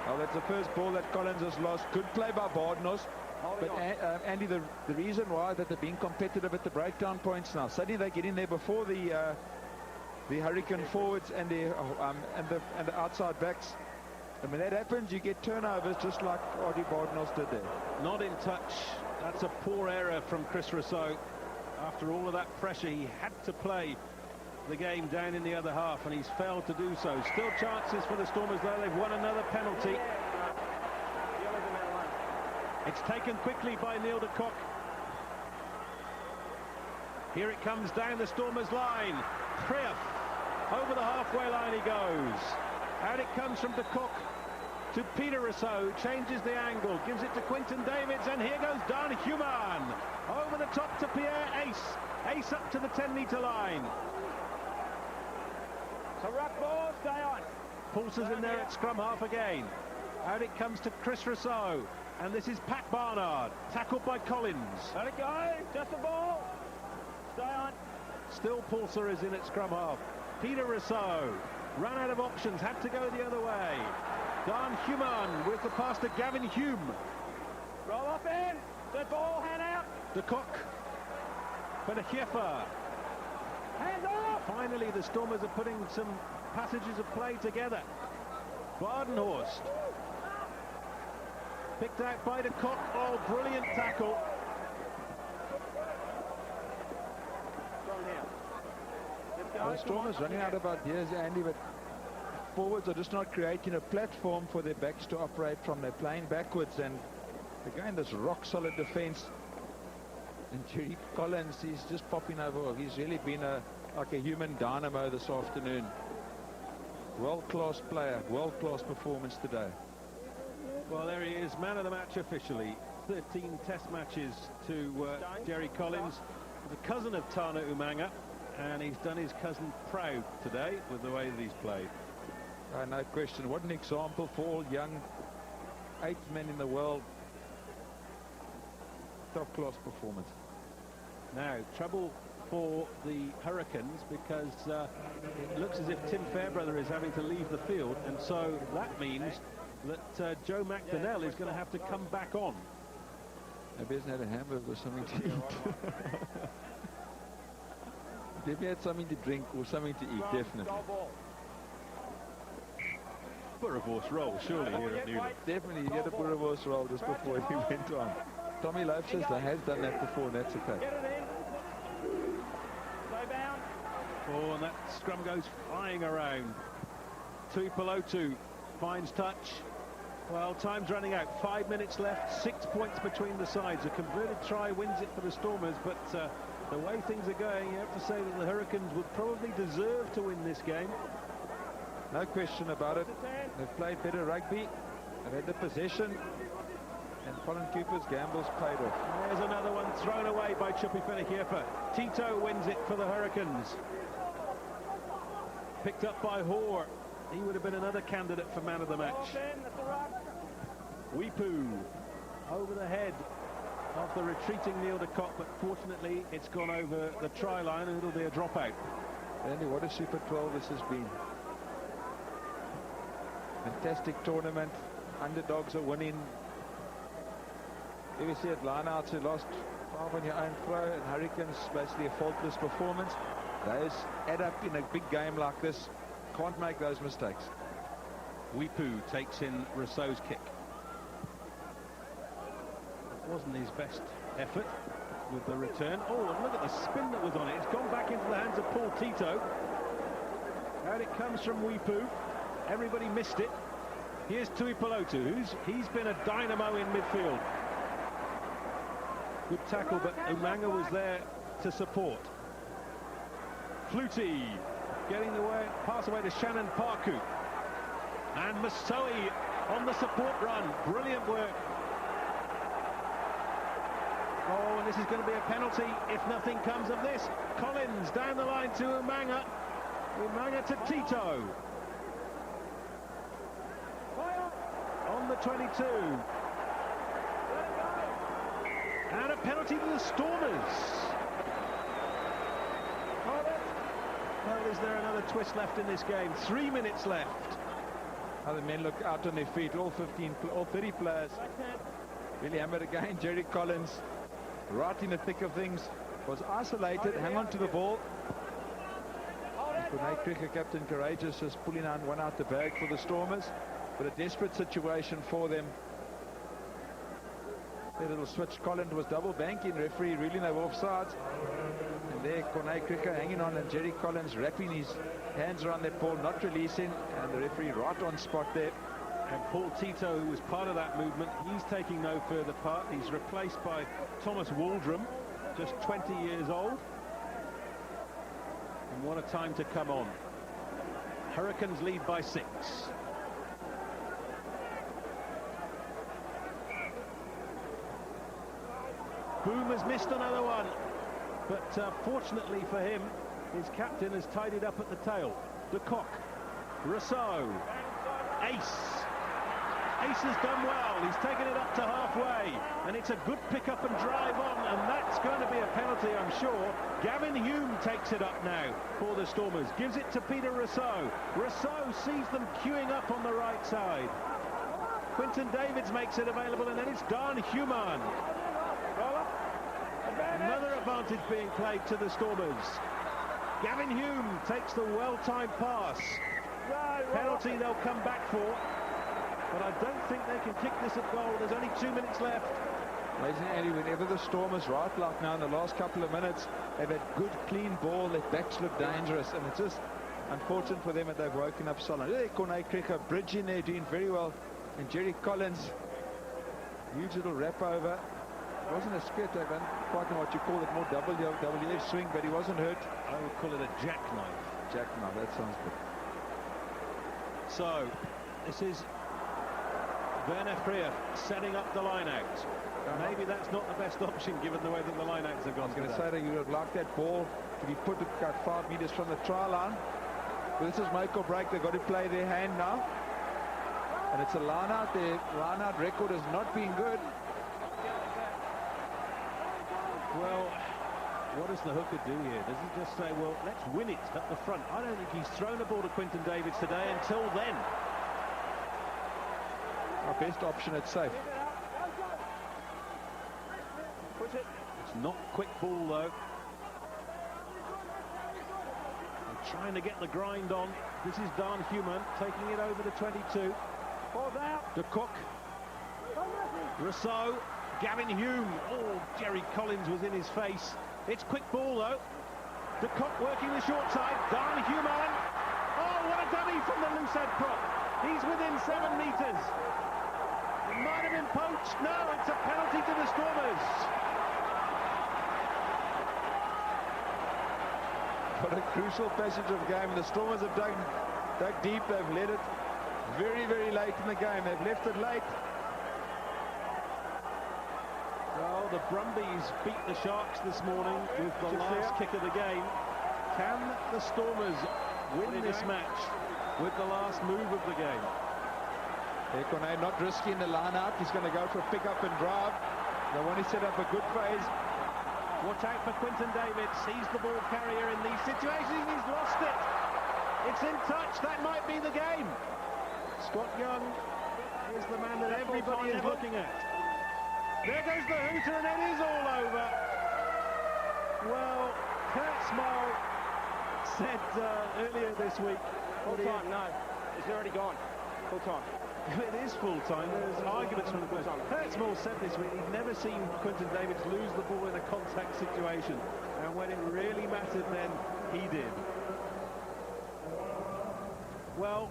Oh, that's the first ball that Collins has lost. Good play by Badenhorst. But Andy, the reason why that they're being competitive at the breakdown points now. Suddenly they get in there before the Hurricane forwards and the outside backs. And when that happens, you get turnovers just like Audie Badenhorst did there. Not in touch. That's a poor error from Chris Rousseau. After all of that pressure, he had to play the game down in the other half, and he's failed to do so. Still chances for the Stormers, though. They've won another penalty. It's taken quickly by Neil de Kock. Here it comes down the Stormers' line. Greef, over the halfway line he goes. Out it comes from de Kock to Peter Rousseau, changes the angle, gives it to Quinton Davids, and here goes Dan Human. Over the top to Pierre Ace. Ace up to the 10-metre line. So ruck ball, stay on. Pulses in there at scrum half again. Out it comes to Chris Rousseau. And this is Pat Barnard, tackled by Collins. Let it go, just the ball. Stay on. Still Pulser is in at scrum half. Peter Rousseau ran out of options, had to go the other way. Dan Human with the pass to Gavin Hume. Roll up in. The ball, hand out. De Kock. Benahiefa. Hands off. Finally, the Stormers are putting some passages of play together. Badenhorst. Picked out by de Kock. Oh, brilliant tackle. The Stormers running out of ideas, Andy, but forwards are just not creating a platform for their backs to operate from. They're playing backwards, and again, this rock-solid defense And Jerry Collins, he's just popping over. He's really been like a human dynamo this afternoon. World-class player, world-class performance today. Well, there he is, man of the match officially. 13 test matches to Jerry Collins. He's a cousin of Tana Umanga, and he's done his cousin proud today with the way that he's played. No question. What an example for all young 8th men in the world. Top-class performance. Now, trouble for the Hurricanes, because it looks as if Tim Fairbrother is having to leave the field, and so that means that Joe McDonnell is going to have to come back on. Maybe he hasn't had a hamburger or something to eat. Maybe he had something to drink or something to eat, definitely. Boerewors roll, surely, here at Newland. Definitely, he had a Boerewors roll just before he went on. Tommy Loaf says they has done that before, and that's okay. Oh, and that scrum goes flying around. Tuipulotu finds touch. Well, time's running out. 5 minutes left. 6 points between the sides. A converted try wins it for the Stormers, but the way things are going, you have to say that the Hurricanes would probably deserve to win this game. No question about it. They've played better rugby. They've had the possession. And Colin Cooper's gambles paid off. There's another one thrown away by Chupi Fenekiefa. Tito wins it for the Hurricanes. Picked up by Hoare. He would have been another candidate for man of the match. Weepu over the head of the retreating Neil de Kock, but fortunately it's gone over the try line and it'll be a dropout. Andy, what a Super 12 this has been. Fantastic tournament. Underdogs are winning. You see at lineouts who lost 5 on your own throw, and Hurricanes basically a faultless performance. Those add up in a big game like this. Can't make those mistakes. Weepu takes in Rousseau's kick. It wasn't his best effort with the return. Oh, and look at the spin that was on it. It's gone back into the hands of Paul Tito. And it comes from Weepu. Everybody missed it. Here's Tuipulotu, he's been a dynamo in midfield. Good tackle, but Umanga was there to support. Flutie getting the way, pass away to Shannon Parku. And Masoi on the support run. Brilliant work. Oh, and this is going to be a penalty if nothing comes of this. Collins down the line to Umanga. Umanga to Tito. On the 22. And a penalty to the Stormers. Well, is there another twist left in this game? 3 minutes left. Other men look out on their feet. All 30 players. Really hammered again. Jerry Collins, right in the thick of things, was isolated. Hang on to the ball. Corné Krige, Captain Courageous, is pulling one out the bag for the Stormers. But a desperate situation for them. A little switch. Collins was double banking. Referee really no offsides. And there Corné Krige hanging on, and Jerry Collins wrapping his hands around that ball, not releasing, and the referee right on spot there. And Paul Tito, who was part of that movement, he's taking no further part. He's replaced by Thomas Waldrum, just 20 years old. And what a time to come on. Hurricanes lead by 6. Boom has missed another one, but fortunately for him, his captain has tied it up at the tail. De Kock, Rousseau, Ace. Ace has done well. He's taken it up to halfway, and it's a good pick up and drive on, and that's going to be a penalty, I'm sure. Gavin Hume takes it up now for the Stormers, gives it to Peter Rousseau. Rousseau sees them queuing up on the right side. Quinton Davids makes it available, and then it's Dan Human. Another advantage being played to the Stormers. Gavin Hume takes the well-timed pass. Penalty they'll come back for, but I don't think they can kick this at goal. There's only 2 minutes left. Amazing, Andy, whenever the Stormers right like now in the last couple of minutes, they've had good, clean ball, their backs look dangerous, and it's just unfortunate for them that they've woken up solid. There, Corné Krige, bridge in there, doing very well. And Jerry Collins, huge little wrap over. It wasn't a skirt, I don't quite know what you call it, more WWF swing, but he wasn't hurt. I would call it a jackknife. Jackknife, that sounds good. So, this is Werner Freer setting up the line-out. Maybe that's not the best option given the way that the line-outs have gone. I was going to say that you would have liked that ball to be put about 5 meters from the try line. But this is make or break. They've got to play their hand now. And it's a line-out. Their line-out record has not been good. Well, what does the hooker do here? Does he just say, well, let's win it at the front? I don't think he's thrown a ball to Quinton Davids today until then. Our best option at safe. It's not quick ball, though. They're trying to get the grind on. This is Dan Human taking it over the 22. De Kock. Rousseau. Gavin Hume. Oh, Jerry Collins was in his face. It's quick ball, though. De Kock working the short side. Dan Human. Oh, what a dummy from the loose head prop. He's within 7 meters. It might have been poached. No, it's a penalty to the Stormers. What a crucial passage of game. The Stormers have dug deep. They've led it very, very late in the game. They've left it late. Well, the Brumbies beat the Sharks this morning with the last kick of the game. Can the Stormers win this match with the last move of the game? Ekone not risky in the line-out. He's going to go for a pick-up and drive. They want to set up a good phase. Watch out for Quinton Davids. He's the ball carrier in these situations. He's lost it. It's in touch. That might be the game. Scott Young is the man that everybody is looking at. There goes the hooter, and it is all over. Well, Kurt Small said earlier this week... Full time, no. It's already gone. Full time. It is full time. There's arguments from the players. Kurt Small said this week he'd never seen Quinton Davids lose the ball in a contact situation. And when it really mattered, then he did. Well,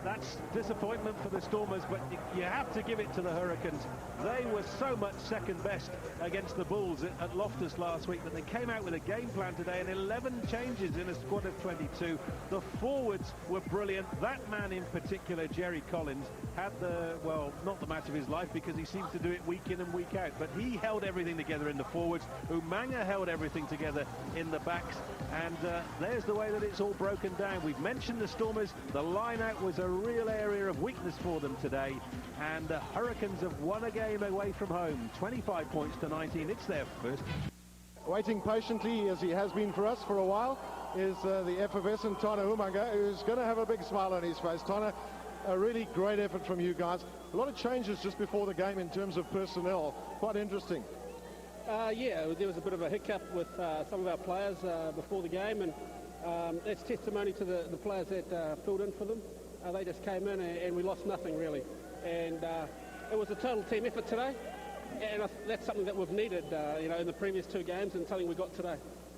that's disappointment for the Stormers, but you have to give it to the Hurricanes. They were so much second best against the Bulls at Loftus last week that they came out with a game plan today and 11 changes in a squad of 22. The forwards were brilliant. That man in particular, Jerry Collins, had the, well, not the match of his life because he seems to do it week in and week out, but he held everything together in the forwards. Umanga held everything together in the backs, and there's the way that it's all broken down. We've mentioned the Stormers. The line-out was a real area of weakness for them today, and the Hurricanes have won a game away from home, 25 points to 19. It's their first. Waiting patiently, as he has been for us for a while, is the effervescent Tana Umanga, who's going to have a big smile on his face. Tana, a really great effort from you guys. A lot of changes just before the game in terms of personnel. Quite interesting. Yeah, there was a bit of a hiccup with some of our players before the game, and that's testimony to the players that filled in for them. They just came in and we lost nothing really, and it was a total team effort today, and that's something that we've needed you know, in the previous 2 games, and something we got today.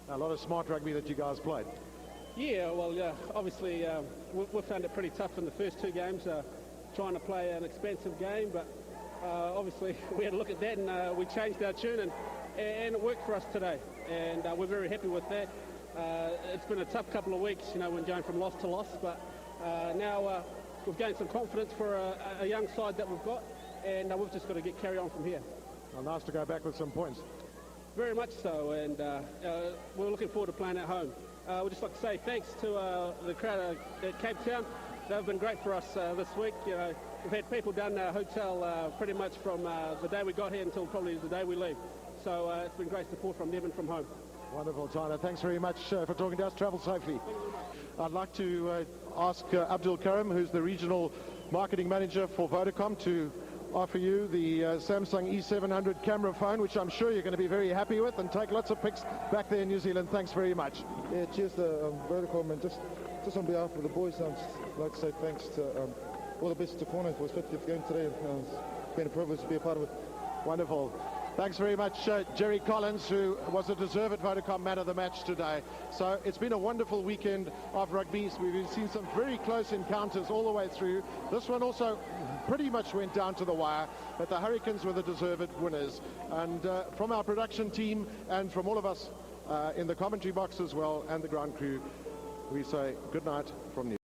A lot of smart rugby that you guys played. Yeah, well, obviously we found it pretty tough in the first 2 games, trying to play an expansive game, but obviously we had a look at that and we changed our tune, and it worked for us today, and we're very happy with that. It's been a tough couple of weeks, you know, when going from loss to loss, but now we've gained some confidence for a young side that we've got, and we've just got to carry on from here. Well, nice to go back with some points. Very much so, and we're looking forward to playing at home. We'd just like to say thanks to the crowd at Cape Town. They've been great for us this week. You know, we've had people down in our hotel pretty much from the day we got here until probably the day we leave. So it's been great support from them and from home. Wonderful, Tana. Thanks very much for talking to us. Travel safely. I'd like to ask Abdul Karim, who's the regional marketing manager for Vodacom, to offer you the Samsung E700 camera phone, which I'm sure you're going to be very happy with, and take lots of pics back there in New Zealand. Thanks very much. Yeah, cheers to Vodacom, and just on behalf of the boys, I'd like to say thanks to all the best to Corner for his 50th game today. It's been a privilege to be a part of it. Wonderful. Thanks very much, Jerry Collins, who was a deserved Vodacom man of the match today. So it's been a wonderful weekend of rugby. We've seen some very close encounters all the way through. This one also pretty much went down to the wire, but the Hurricanes were the deserved winners. And from our production team and from all of us in the commentary box as well and the ground crew, we say good night from New.